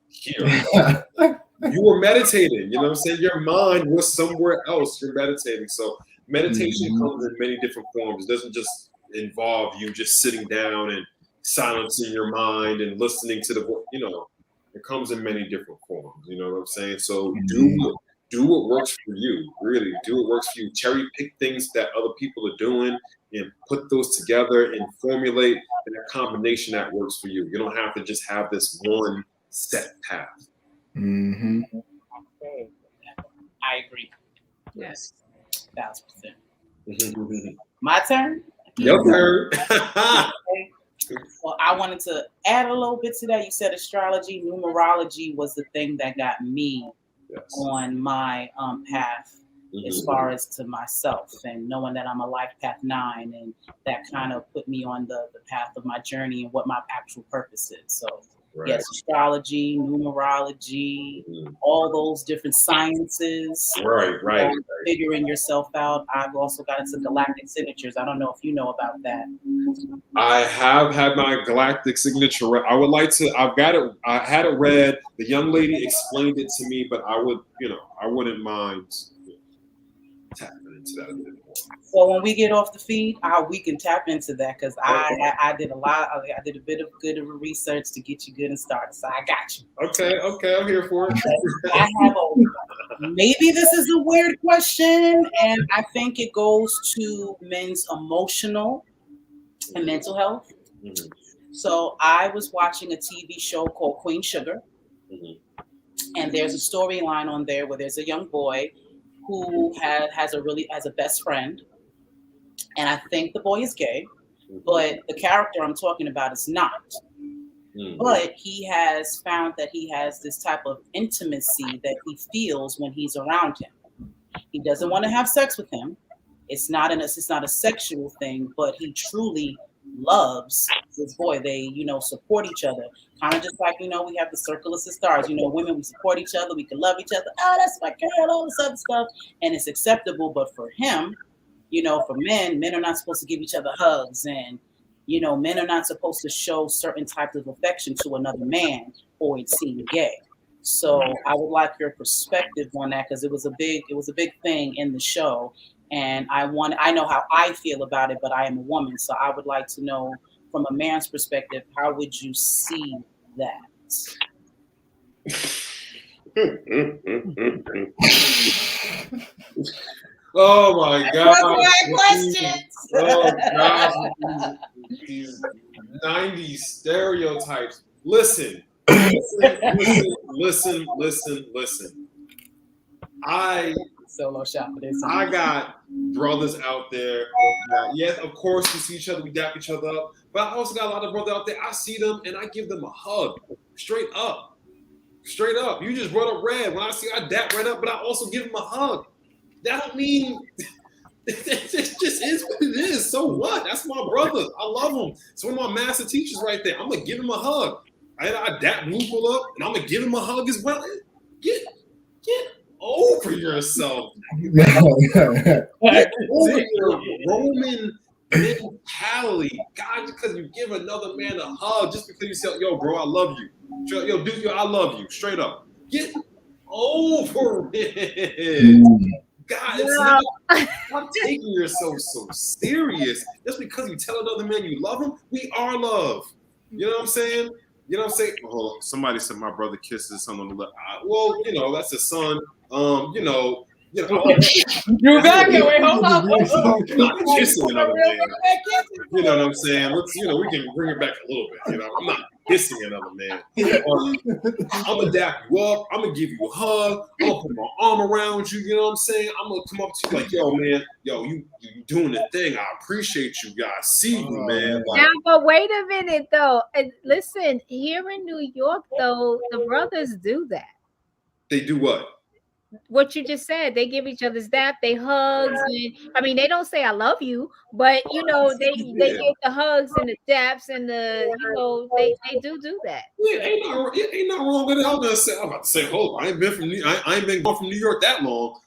here. You were meditating, you know what I'm saying? Your mind was somewhere else. You're meditating. So meditation comes in many different forms. It doesn't just involve you just sitting down and silencing your mind and listening to it comes in many different forms. You know what I'm saying? So do what works for you. Really, do what works for you. Cherry pick things that other people are doing and put those together and formulate a combination that works for you. You don't have to just have this one set path. I agree. Yes. 1,000%. My turn? Your turn. Well, I wanted to add a little bit to that. You said astrology, numerology was the thing that got me on my path as far as to myself, and knowing that I'm a life path 9, and that kind of put me on the path of my journey and what my actual purpose is. So yes, astrology, numerology, all those different sciences. Right. Figuring yourself out. I've also got into galactic signatures. I don't know if you know about that. I have had my galactic signature read. I would like to. I've got it. I had it read. The young lady explained it to me, but I wouldn't mind tapping into that a bit more. So when we get off the feed, we can tap into that because I did a lot. I did a bit of good of research to get you good and started. So I got you. Okay, I'm here for it. I have maybe this is a weird question, and I think it goes to men's emotional and mental health. So I was watching a TV show called Queen Sugar, and there's a storyline on there where there's a young boy who has a best friend, and I think the boy is gay, but the character I'm talking about is not. But he has found that he has this type of intimacy that he feels when he's around him. He doesn't want to have sex with him. It's not a sexual thing, but he truly loves this boy. They, support each other. Kind of just like, we have the circle of Sis-Stars. Women, we support each other. We can love each other. Oh, that's my girl, all this other stuff. And it's acceptable. But for him, for men are not supposed to give each other hugs. And, men are not supposed to show certain types of affection to another man or it seemed gay. So I would like your perspective on that because it was a big thing in the show. And I know how I feel about it, but I am a woman. So I would like to know from a man's perspective, how would you see that? Oh my God. Questions. Oh God. These 90s stereotypes. Listen. Solo shot for this. I got brothers out there. Yes, of course we see each other, we dap each other up. But I also got a lot of brothers out there. I see them and I give them a hug. Straight up. You just brought up Red. When I see I dap Red up, but I also give him a hug. That don't mean it just is what it is. So what? That's my brother. I love him. It's one of my master teachers right there. I'm gonna give him a hug. I dap Blue up and I'm gonna give him a hug as well. Get over yourself. Get over your Roman mentality. God, because you give another man a hug, just because you say, yo, bro, I love you. Yo, dude, I love you. Straight up. Get over it. God, stop taking yourself so serious. Just because you tell another man you love him, we are love. You know what I'm saying? Oh, somebody said my brother kisses his son on the lip. Well, that's his son. You back there. Wait, hold on. Not kissing another man. You know what I'm saying? Let's, we can bring it back a little bit. I'm not kissing another man. I'm gonna dap you up. I'm gonna give you a hug. I'm gonna put my arm around you. You know what I'm saying? I'm gonna come up to you like, yo, man, you doing the thing. I appreciate you guys. See you, man. Like, now, but wait a minute though. And listen, here in New York, though, the brothers do that. They do what? What you just said, they give each other's dap, they hugs, and they don't say I love you, but they give the hugs and the daps and the they do that. Yeah, ain't not wrong with it. I'm about to say, hold on, I ain't been gone from New York that long.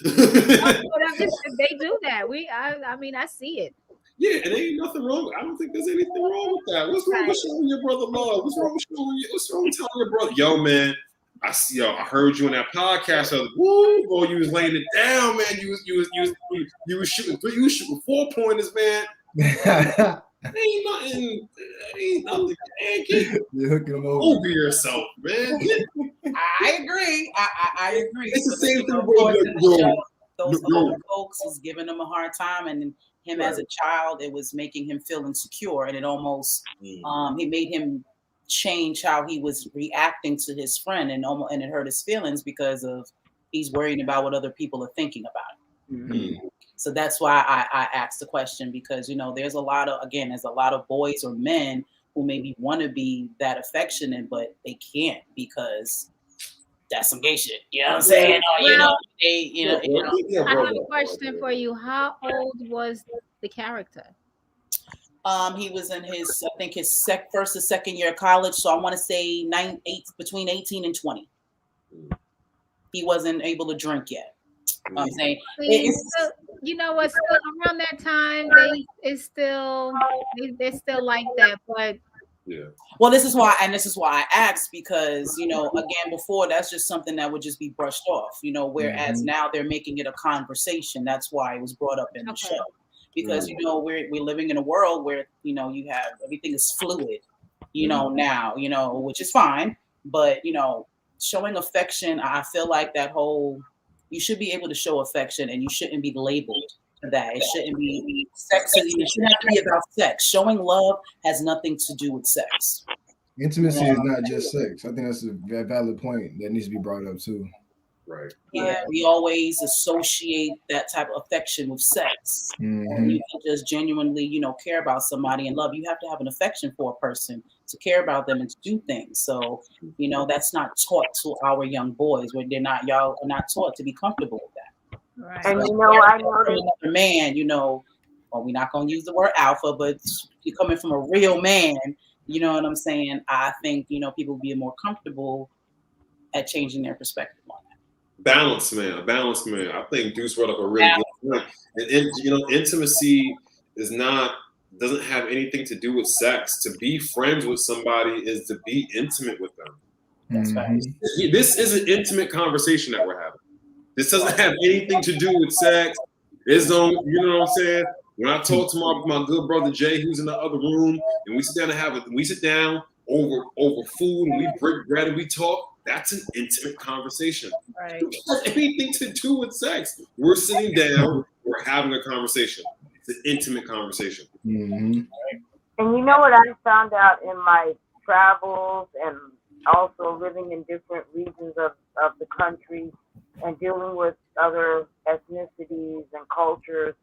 They do that. I see it. Yeah, and ain't nothing wrong. I don't think there's anything wrong with that. What's wrong with showing your brother love? What's wrong with telling your brother, yo, man? I heard you in that podcast. I was woo, boy, you was laying it down, man. You was shooting 4-pointers, man. Ain't nothing. Man, get over yourself, man. I agree. I agree. It's the same thing. Those older folks was giving him a hard time, and him as a child, it was making him feel insecure, and it almost he made him change how he was reacting to his friend, and it hurt his feelings because of he's worrying about what other people are thinking about it. So that's why I asked the question, because there's a lot of boys or men who maybe want to be that affectionate, but they can't because that's some gay shit. You know what I'm saying? I have a question for you. How old was the character? He was in his first or second year of college, so I want to say between 18 and 20. He wasn't able to drink yet. I'm saying, what's still around that time, they're still like that, but yeah. Well, this is why I asked, because again, before that's just something that would just be brushed off, whereas now they're making it a conversation. That's why it was brought up in the show. Because we're living in a world where you have everything is fluid, now, which is fine, but showing affection, I feel like that whole, you should be able to show affection and you shouldn't be labeled for that. It shouldn't be sex. It shouldn't have to be about sex. Showing love has nothing to do with sex. Intimacy is not just sex. I think that's a valid point that needs to be brought up too. Right. Yeah, we always associate that type of affection with sex. Mm-hmm. You can just genuinely, care about somebody and love. You have to have an affection for a person to care about them and to do things. So, that's not taught to our young boys. Where y'all are not taught to be comfortable with that. right. And I know another man, well, we're not gonna use the word alpha, but you're coming from a real man, you know what I'm saying? I think, people be more comfortable at changing their perspective on Balance, man. A balanced man. I think Deuce brought up a really that. good point. And intimacy doesn't have anything to do with sex. To be friends with somebody is to be intimate with them. That's Mhm. right. This is an intimate conversation that we're having. This doesn't have anything to do with sex. It's on, you know what I'm saying? When I talk to my good brother Jay, who's in the other room, and we sit down over food and we break bread and we talk, that's an intimate conversation. Right. It doesn't have anything to do with sex. We're sitting down, we're having a conversation. It's an intimate conversation. Mhm. And you know what I found out in my travels and also living in different regions of the country and dealing with other ethnicities and cultures,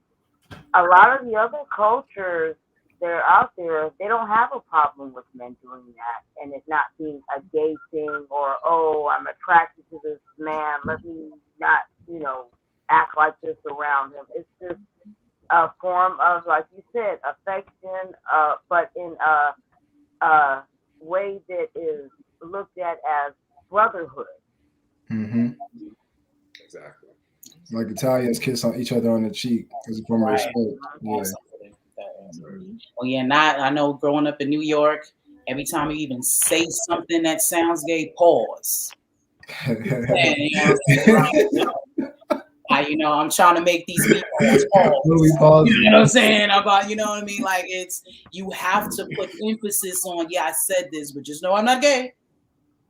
a lot of the other cultures that are out there, they don't have a problem with men doing that and it not being a gay thing or, oh, I'm attracted to this man, let me not, act like this around him. It's just a form of, like you said, affection, but in a way that is looked at as brotherhood. Mhm. Exactly. Like Italians kiss on each other on the cheek as a form of Right. respect. Yeah. Absolutely. Well, yeah, I know growing up in New York, every time you even say something that sounds gay, pause. And, I'm trying to make these meatballs pause. Louis pauses. You know what I'm saying? About, you know what I mean? Like, you have to put emphasis on, yeah, I said this, but just know I'm not gay.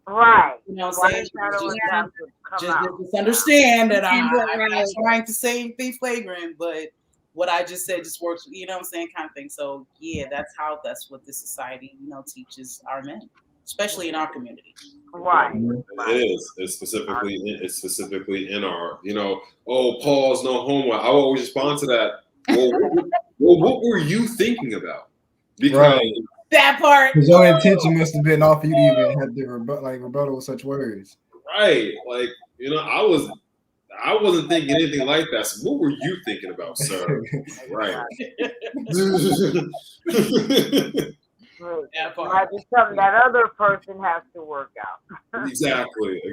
Right. You know what I'm Why saying? is that always have to come Just out? understand that I'm not Right. trying to say anything flagrant, but what I just said just works, you know what I'm saying, kind of thing. So yeah, that's what this society, teaches our men, especially in our community. Right. It is. It's specifically in our, pause, no homework. I always respond to that. Well, what were you thinking about? Because Right. That part. Because your intention must have been off for you to even have to rebuttal with such words. right, like I wasn't thinking anything like that. So what were you thinking about, sir? Right. That part. Might be something that other person has to work out. Exactly. I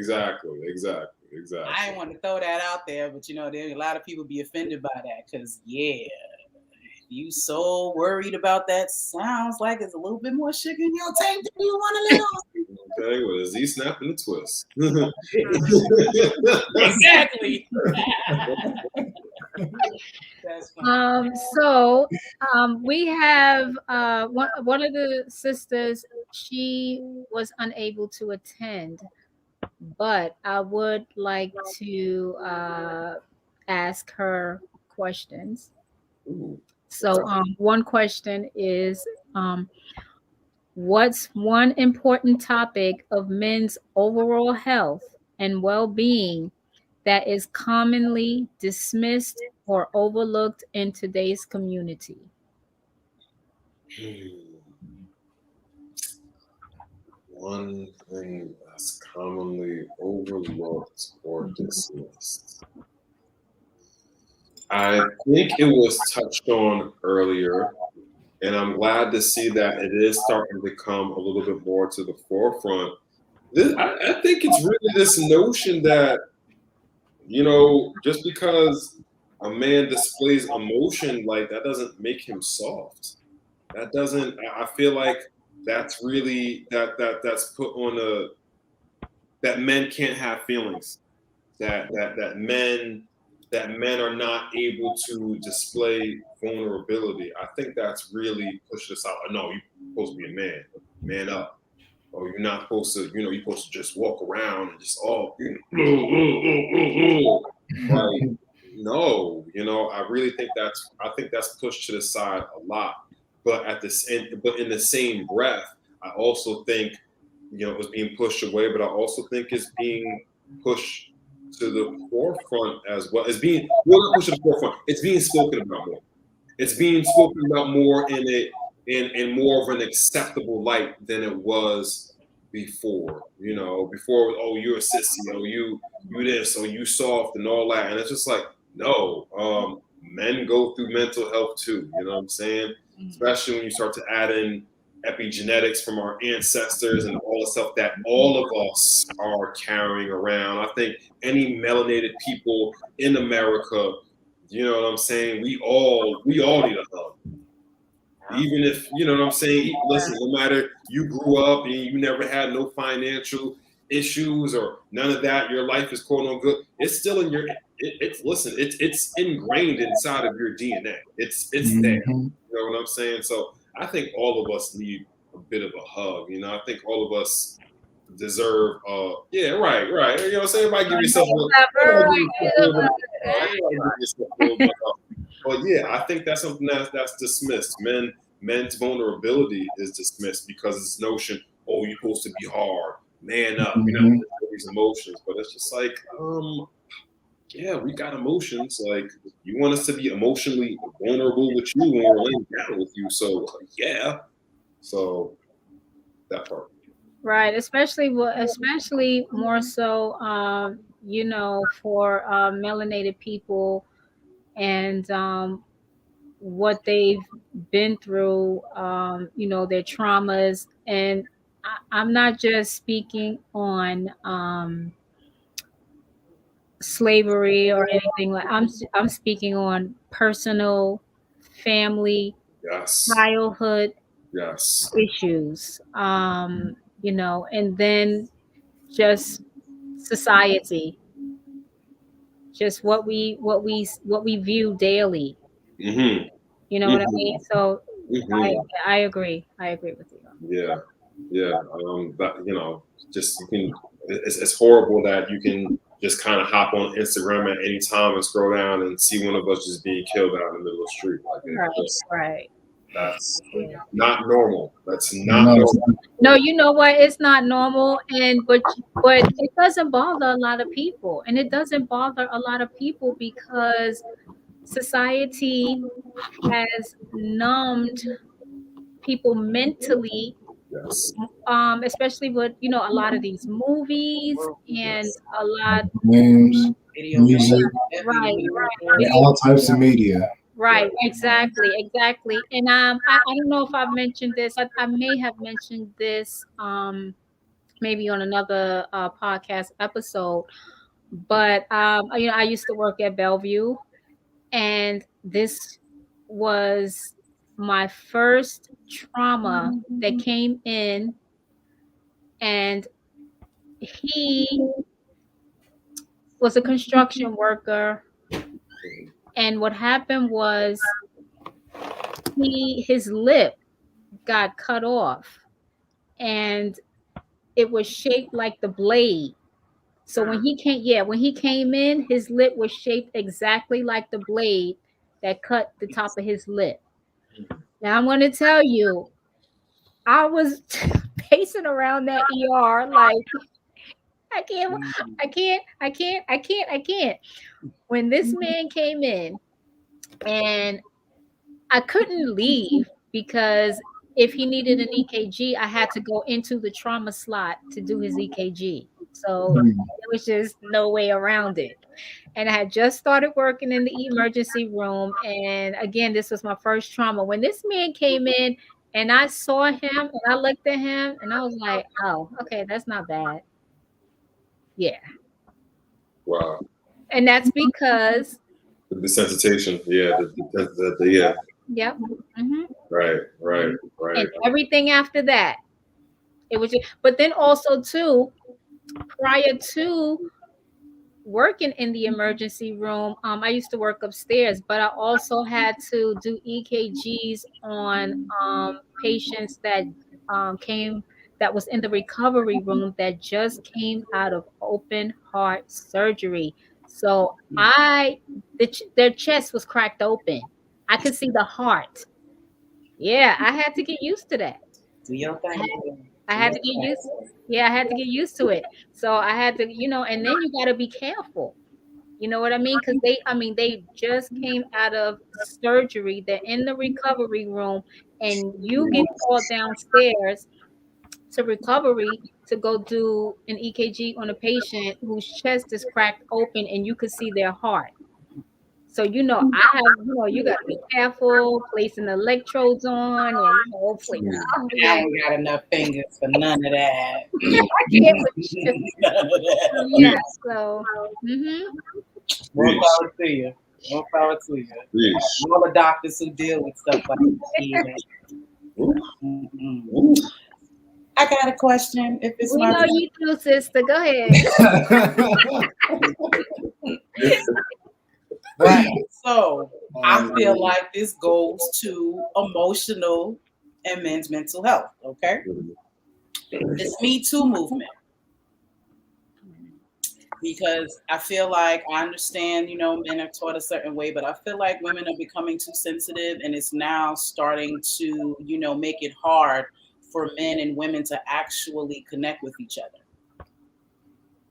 didn't want to throw that out there, but there a lot of people be offended by that because you so worried about that. Sounds like it's a little bit more sugar in your tank than you want to let on. Okay, well, is he snapping the twist? Exactly. That's funny. So we have one of the sisters. She was unable to attend, but I would like to ask her questions. Ooh, So one question is, what's one important topic of men's overall health and well-being that is commonly dismissed or overlooked in today's community? One thing that's commonly overlooked or dismissed. I think it was touched on earlier, and I'm glad to see that it is starting to come a little bit more to the forefront. I think it's really this notion that, just because a man displays emotion, like that doesn't make him soft. That doesn't. I feel like that's really that's put on that men can't have feelings. That men are not able to display vulnerability. I think that's really pushed us out. No, you're supposed to be a man up. Or you're not supposed to, you're supposed to just walk around and just right. No, I really think that's pushed to the side a lot. But in the same breath, I also think, it's being pushed away, but I also think it's being pushed to the forefront as well. It's being not pushed to the forefront. It's being spoken about more. It's being spoken about more in more of an acceptable light than it was before. Before, oh, you're a sissy, oh, you this, oh, you soft, and all that. And it's just like, no, men go through mental health too. You know what I'm saying? especially when you start to add in epigenetics from our ancestors and all the stuff that all of us are carrying around. I think any melanated people in America, you know what I'm saying, we all need a hug. Even if, you know what I'm saying, listen, no matter you grew up and you never had no financial issues or none of that, your life is quote unquote good, it's still in your it's listen, it's ingrained inside of your DNA. It's there. Mm-hmm. You know what I'm saying? So I think all of us need a bit of a hug. You know, I think all of us deserve yeah, right. You know what I'm saying? Everybody give yourself a little, everybody give yourself a little bit of love. Everybody give yourself a little bit of love. But yeah, I think that's something that's dismissed. Men's vulnerability is dismissed because it's notion, oh, you're supposed to be hard, man up, you're not Mm-hmm. supposed to have these emotions. But it's just like, yeah, we got emotions. Like, you want us to be emotionally vulnerable with you when we're laying down with you. So yeah. So that part. Right, especially more so, for melanated people and what they've been through, their traumas. And I'm not just speaking on slavery or anything like. I'm speaking on personal, family, Yes. childhood Yes. issues. And then just society, just what we view daily. Mm-hmm. You know what I mean? Mm-hmm. So I Mm-hmm. I agree. I agree with you. Yeah. Yeah. But you know, just you can. It's horrible that you can just kind of hop on Instagram at any time and scroll down and see one of us just being killed out in the middle of the street. Like Right, it's just right. that's not normal. That's not No, normal. No, you know what? It's not normal, and but it doesn't bother a lot of people, and it doesn't bother a lot of people because society has numbed people mentally, Yes. especially with a lot of these movies and Yes. a lot. games, Video games, music, Right, definitely. right, and all types of media. right, exactly. And I don't know if I've mentioned this. I may have mentioned this maybe on another podcast episode, but I used to work at Bellevue, and this was my first trauma that came in, and he was a construction worker, and what happened was his lip got cut off, and it was shaped like the blade. So when he came in, his lip was shaped exactly like the blade that cut the top of his lip. Now I'm going to tell you, I was pacing around that ER like I can't, I can't. When this man came in, and I couldn't leave because if he needed an EKG, I had to go into the trauma slot to do his EKG. So Mm. there was just no way around it. And I had just started working in the emergency room. And again, this was my first trauma. When this man came in and I saw him and I looked at him and I was like, oh, okay, that's not bad. Yeah. Wow. And that's because, The desensitization. Yeah. Yeah. yep. Hmm. Right. And everything after that, it was, but then also, too, prior to working in the emergency room, I used to work upstairs, but I also had to do EKGs on patients came that was in the recovery room that just came out of open heart surgery. So their chest was cracked open. I could see the heart. Yeah, I had to get used to that. Do your I thing. had, I had to get used. Yeah, I had to get used to it. So I had to, and then you got to be careful. You know what I mean? Because they just came out of surgery. They're in the recovery room, and you get called downstairs to recovery to go do an EKG on a patient whose chest is cracked open, and you could see their heart. So, I have, you got to be careful placing the electrodes on and, I yeah, ain't got enough fingers for none of that. I can't with you. None of So, that. yeah, so, hmm More Yes. power to you. More power to you. Yes. All the doctors who deal with stuff like that. Ooh, Mm-mm. ooh. I got a question. If it's we my know you too, sister. Go ahead. right. So I Oh, feel like this goes to emotional and men's mental health. Okay. This Me Too movement. Because I feel like I understand, men are taught a certain way, but I feel like women are becoming too sensitive and it's now starting to, make it hard for men and women to actually connect with each other.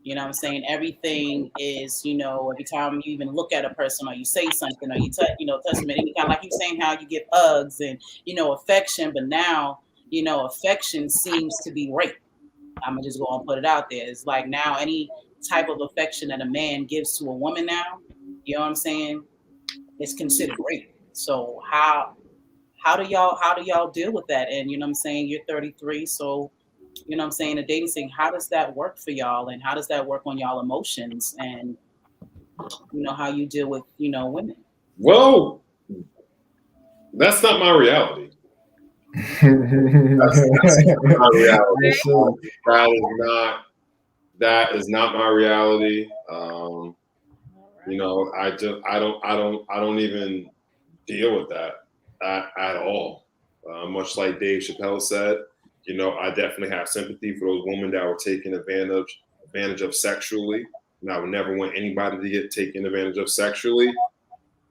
You know what I'm saying? Everything is, every time you even look at a person or you say something or you touch, touch them at any kind, like you saying how you get hugs and, affection, but now, affection seems to be rape. I'm gonna just go and put it out there. It's like now any type of affection that a man gives to a woman now, you know what I'm saying, it's considered rape. So how do y'all deal with that? And you know what I'm saying, you're 33, so you know what I'm saying, the dating scene, how does that work for y'all and how does that work on y'all emotions and how you deal with, women? Well, that's not my reality. That's not my reality. yes, sir. That is not my reality. I don't even deal with that at all. Much like Dave Chappelle said, I definitely have sympathy for those women that were taken advantage of sexually, and I would never want anybody to get taken advantage of sexually.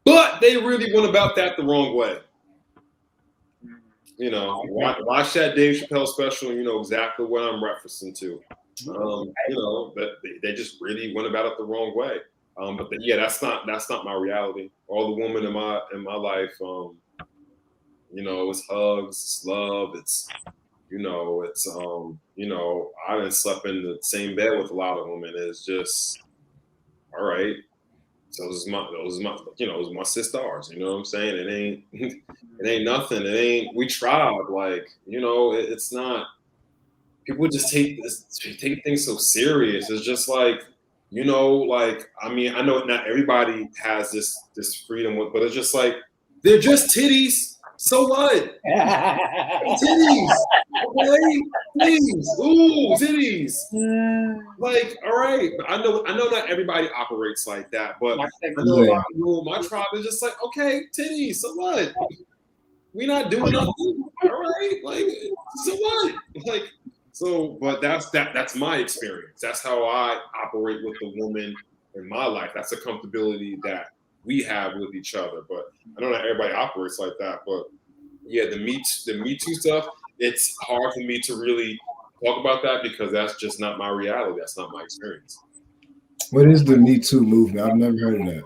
But they really went about that the wrong way. Watch that Dave Chappelle special, and you know exactly what I'm referencing to. That they just really went about it the wrong way. Yeah, that's not my reality. All the women in my life, it's hugs, it's love, I didn't slept in the same bed with a lot of women. It's just all right. So those is my Sis-Stars. You know what I'm saying? It ain't it ain't nothing. It ain't we tried. Like, it's not people just take things so serious. It's just like, I mean, I know not everybody has this freedom with, but it's just like they're just titties. So what? Titties. Okay? Please. Ooh, titties. Like, all right. But I know not everybody operates like that, but I know a lot of people in my tribe is just like, okay, titties, so what? We not doing nothing. All right. Like, so what? Like, but that's my experience. That's how I operate with the woman in my life. That's a comfortability that we have with each other. But I know not everybody operates like that. But yeah, the Me Too stuff, it's hard for me to really talk about that because that's just not my reality. That's not my experience. What is the Me Too movement? I've never heard of that.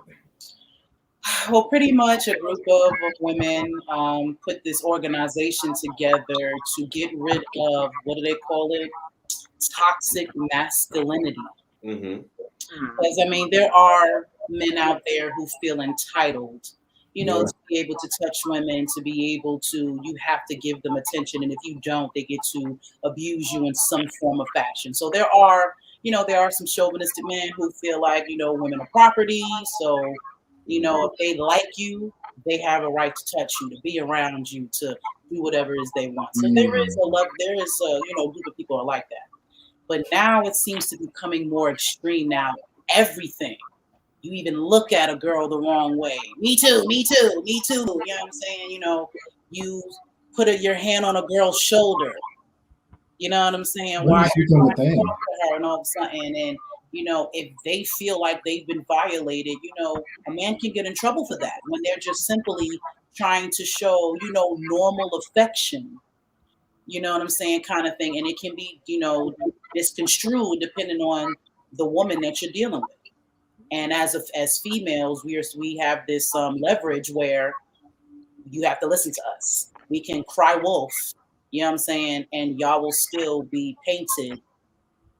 Well, pretty much a group of women put this organization together to get rid of, what do they call it? Toxic masculinity. Mm-hmm. Because, I mean, there are men out there who feel entitled, to be able to touch women, to be able to, you have to give them attention. And if you don't, they get to abuse you in some form of fashion. So there are some chauvinistic men who feel like, women are property. So, if they like you, they have a right to touch you, to be around you, to do whatever it is they want. So there is a group of people are like that. But now it seems to be becoming more extreme now. Everything. You even look at a girl the wrong way. Me too, me too, me too. You know what I'm saying? You put your hand on a girl's shoulder. You know what I'm saying? When Why did this you're become trying a to thing? talk to her and all of a sudden, and if they feel like they've been violated, a man can get in trouble for that when they're just simply trying to show, normal affection. You know what I'm saying, kind of thing, and it can be, misconstrued depending on the woman that you're dealing with. And as females, we have this leverage where you have to listen to us. We can cry wolf, you know what I'm saying, and y'all will still be painted,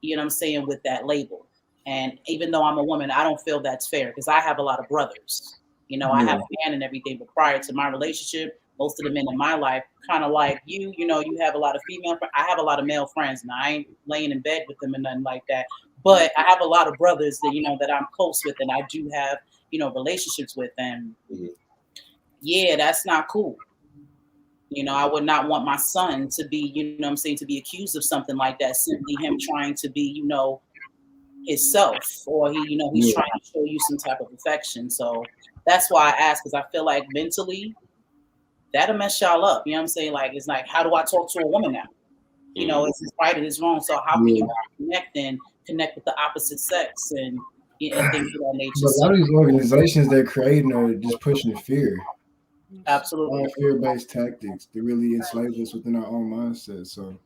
you know what I'm saying, with that label. And even though I'm a woman, I don't feel that's fair because I have a lot of brothers. I Yeah. have a man and everything, but prior to my relationship, most of the men in my life, kind of like you have a lot of female friends. I have a lot of male friends. Now I ain't laying in bed with them and nothing like that, but I have a lot of brothers that that I'm close with, and I do have relationships with, and Mhm. yeah, that's not cool. I would not want my son to be, what I'm saying, to be accused of something like that, simply him trying to be, himself, or he's Yeah. trying to show you some type of affection. So that's why I ask, because I feel like mentally that'll mess y'all up. You know what I'm saying? Like, it's like, how do I talk to a woman now? Mhm. Is this right or is wrong? So how can you Yeah. connect with the opposite sex and things of that nature? But a So lot of these organizations they're creating are just pushing fear, absolutely, all fear-based tactics to really enslave us within our own mindset. So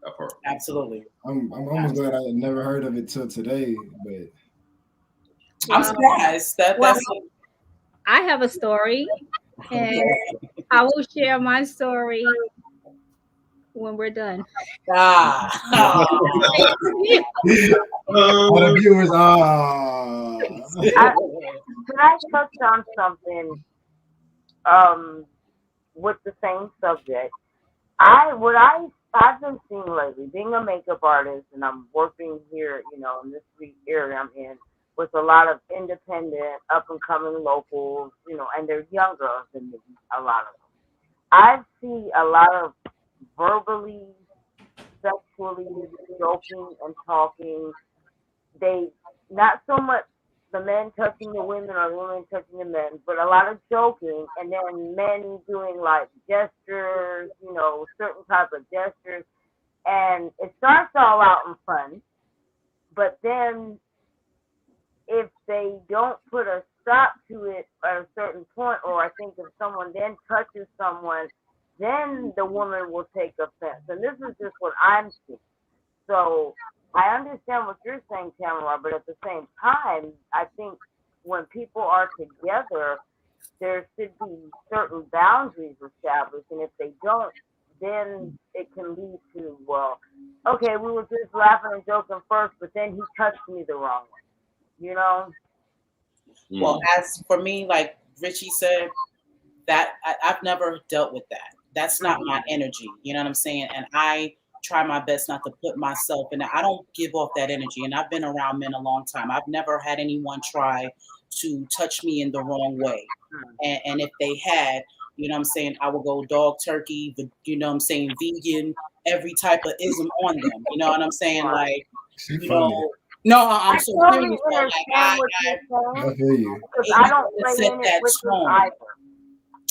That part. absolutely. I'm almost glad I had never heard of it till today. But I'm Wow. surprised that Well, that's I have a story, and I will share my story when we're done. ah. all the Um, viewers, I, can I touch on something um with the same subject? I've been seeing lately, being a makeup artist, and I'm working here, in this area I'm in, with a lot of independent, up and coming locals, and they're younger than me, a lot of them. I see a lot of verbally, sexually joking and talking. They not so much the men touching the women or the women touching the men, but a lot of joking, and then men doing like gestures, certain type of gestures, and it starts all out in fun, but then if they don't put a stop to it at a certain point, or I think if someone then touches someone, then the woman will take offense. And this is just what I'm seeing. So I understand what you're saying, Tamara, but at the same time, I think when people are together, there should be certain boundaries established, and if they don't, then it can lead to, well, okay, we were just laughing and joking first, but then he touched me the wrong way, you know? Well, mm, as for me, like Richie said, that I've never dealt with that. That's not my energy. You know what I'm saying? And I try my best not to put myself in that. I don't give off that energy. And I've been around men a long time. I've never had anyone try to touch me in the wrong way. And if they had, what I'm saying, I would go dog turkey, what I'm saying, vegan, every type of ism on them. You know what I'm saying? Right. Like, she you funny. know, no, I'm I so totally serious though. Like understand what you're I saying feel you. because you I don't gotta play set in it that with them tone. either.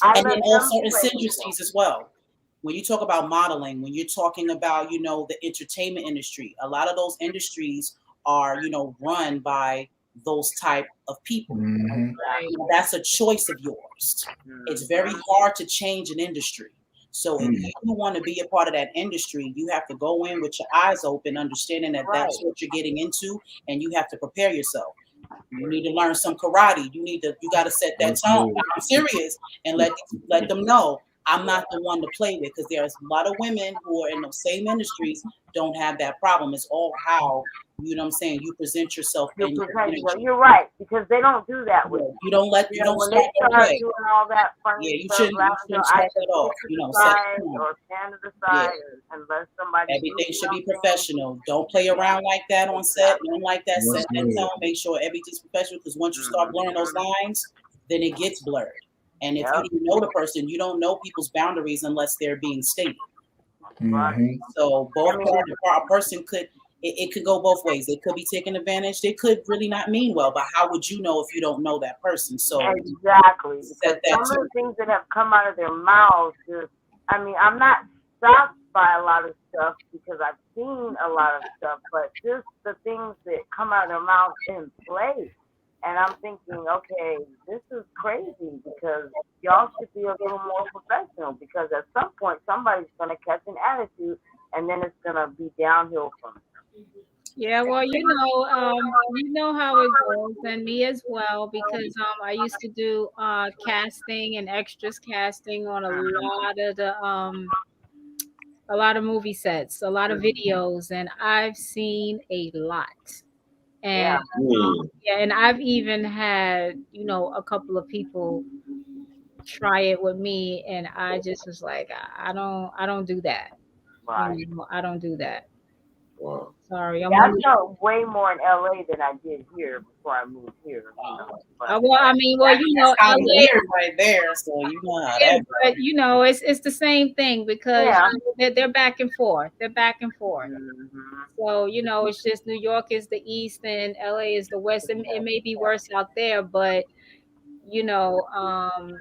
I And let then them also in play with industries as well. When you talk about modeling, when you're talking about, the entertainment industry, a lot of those industries are, run by those type of people. Hmm. Right. That's a choice of yours. them. It's very hard to change an industry. So if Mm. you want to be a part of that industry, you have to go in with your eyes open, understanding that Right. that's what you're getting into, and you have to prepare yourself. You need to learn some karate. You got to set that tone. Absolutely. I'm serious, and let them know I'm not the one to play with, because there's a lot of women who are in those same industries don't have that problem. It's all how what I'm saying, you present yourself You in your present yourself. energy. You're right because they don't do that with me. You don't When they start no start play. doing all that funny Yeah, stuff, you laughing, shouldn't I start just that sit off. to the Set side the tone. or stand to the Yeah. side and let somebody do Everything should be something. professional. Don't play around like that on set. Don't like that. That's Set that good. tone. Make sure everything's professional, because once you start blurring those lines, then it gets blurred. And if you Yep, don't know the person, you don't know people's boundaries unless they're being stated. right. Hmm. So I both mean, parties, a person could it could go both ways. They could be taken advantage. They could really not mean well. But how would you know if you don't know that person? So exactly, because set that some of the tone. things that have come out of their mouths just, I mean, I'm not shocked by a lot of stuff because I've seen a lot of stuff, but just the things that come out of their mouths in play. And I'm thinking, okay, this is crazy because y'all should be a little more professional because at some point somebody's going to catch an attitude and then it's going to be downhill from Yeah, well, you know how it goes, and me as well, because I used to do casting and extras casting on a lot of movie sets, a lot of videos, and I've seen a lot. And Yeah. yeah, and I've even had, a couple of people try it with me, and I just was like, I don't do that. Right. I don't do that. Wow. Sorry, I'm Yeah, I only. felt way more in LA than I did here before I moved here, you know. But Well, I mean, well, That's kind of LA. weird right there. So you know how Yeah, that but goes. it's the same thing because yeah. they're back and forth. They're back and forth. Hmm. So it's just New York is the east and LA is the west. It may be worse out there, but you know, um,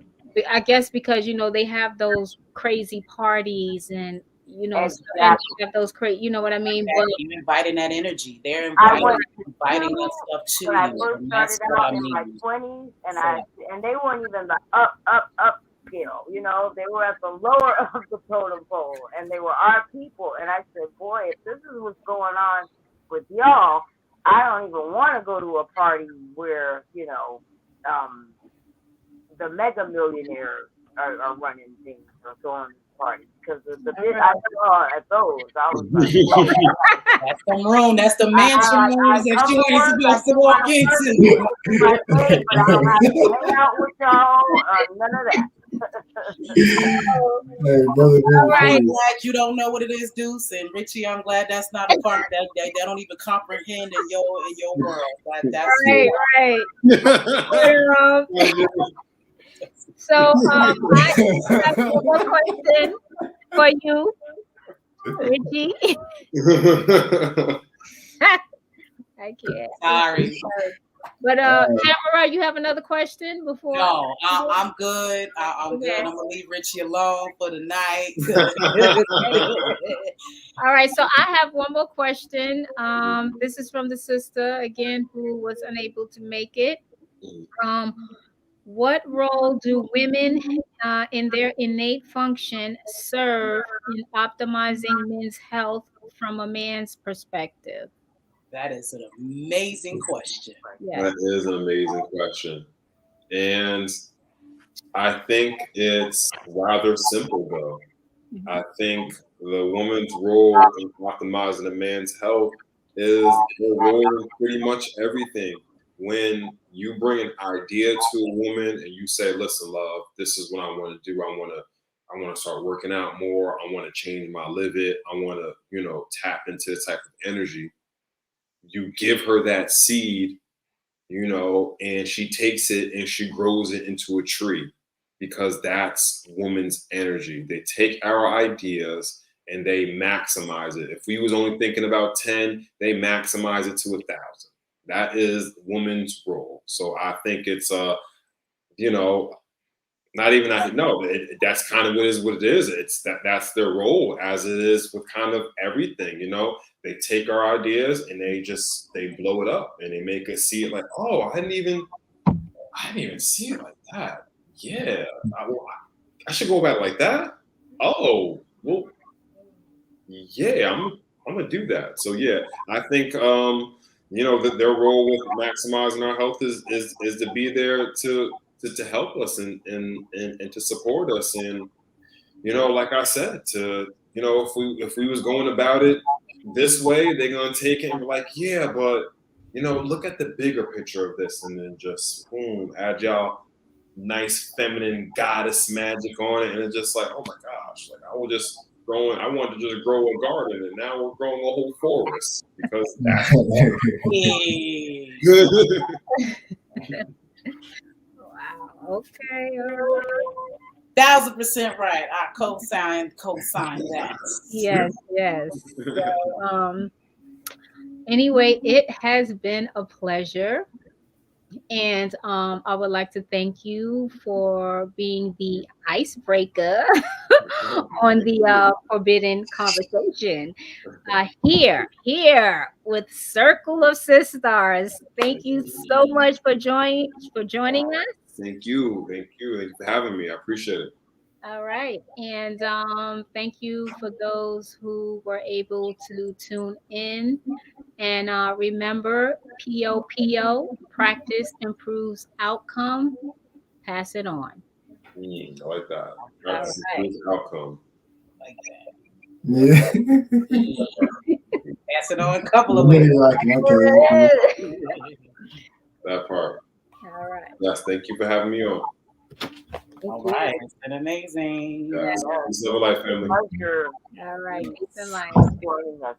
I guess because they have those crazy parties and and Exactly. they have those crazy. You know what I mean? But That you inviting that energy. They're I inviting went inviting to that stuff to when I you, first and started that's what out I in my mean. 20s, So and they weren't even the up scale. You know, they were at the lower of the totem pole, and they were our people. And I said, boy, if this is what's going on with y'all, I don't even want to go to a party where um, the mega millionaires are running things or throwing these parties because the all bit right, I saw at those, I was like, whoa. that's the room. That's the I mansion like I rooms that come you to ain't work, I supposed to do my walk work, into. I do my thing, but I don't have to hang out with y'all. None of that. Hey, brother, all I'm right, glad you don't know what it is, Deuce, and Richie. I'm glad that's not a part that they don't even comprehend in your world. That's right, right. Um, so I have one more question for you, Richie. I can't. sorry. But Tamara, you have another question before? No, I'm good. I'm good. Okay. I'm gonna leave Richie alone for the night. All right. So I have one more question. This is from the sister again who was unable to make it. Um, what role do women in their innate function serve in optimizing men's health from a man's perspective? That is an amazing question. Yes. That is an amazing question. And I think it's rather simple, though. Mhm. I think the woman's role in optimizing a man's health is her role in pretty much everything. When you bring an idea to a woman and you say, "Listen, love, this is what I want to do. I want to start working out more. I want to change my live it. I want to, tap into this type of energy." You give her that seed, and she takes it and she grows it into a tree because that's woman's energy. They take our ideas and they maximize it. If we was only thinking about 10, they maximize it to 1,000. That is woman's role. So I think it's you know, not even I no, that's kind of what it is. It's that's their role as it is with kind of everything. They take our ideas and they blow it up and they make us see it like, oh, I didn't even see it like that. Yeah, I should go back like that. Oh, well, yeah, I'm gonna do that. So yeah, I think that their role with maximizing our health is to be there to help us and to support us. And like I said, if we was going about it this way, they're gonna take it and be like, yeah, but look at the bigger picture of this, and then just boom, add y'all nice feminine goddess magic on it, and it's just like, oh my gosh, like I wanted to just grow a garden, and now we're growing a whole forest because that's Hey. Wow. Okay. All right. 1,000% right. I co-sign that. Yes. Yes. So, anyway, it has been a pleasure. And I would like to thank you for being the icebreaker on the forbidden conversation here with Circle of Sis-Stars. Thank you so much for joining us. thank you for having me. I appreciate it. All right. And thank you for those who were able to tune in. And remember, POPO, practice improves outcome. Pass it on. I like that. All That's a right. good outcome. Like that. Yeah. Pass it on a couple of I'm ways. really liking. Okay. That part. All right. Yes, thank you for having me on. All right, it's been amazing. Yes. Peace and life, family. Pleasure. All right. Peace and light. Joining us.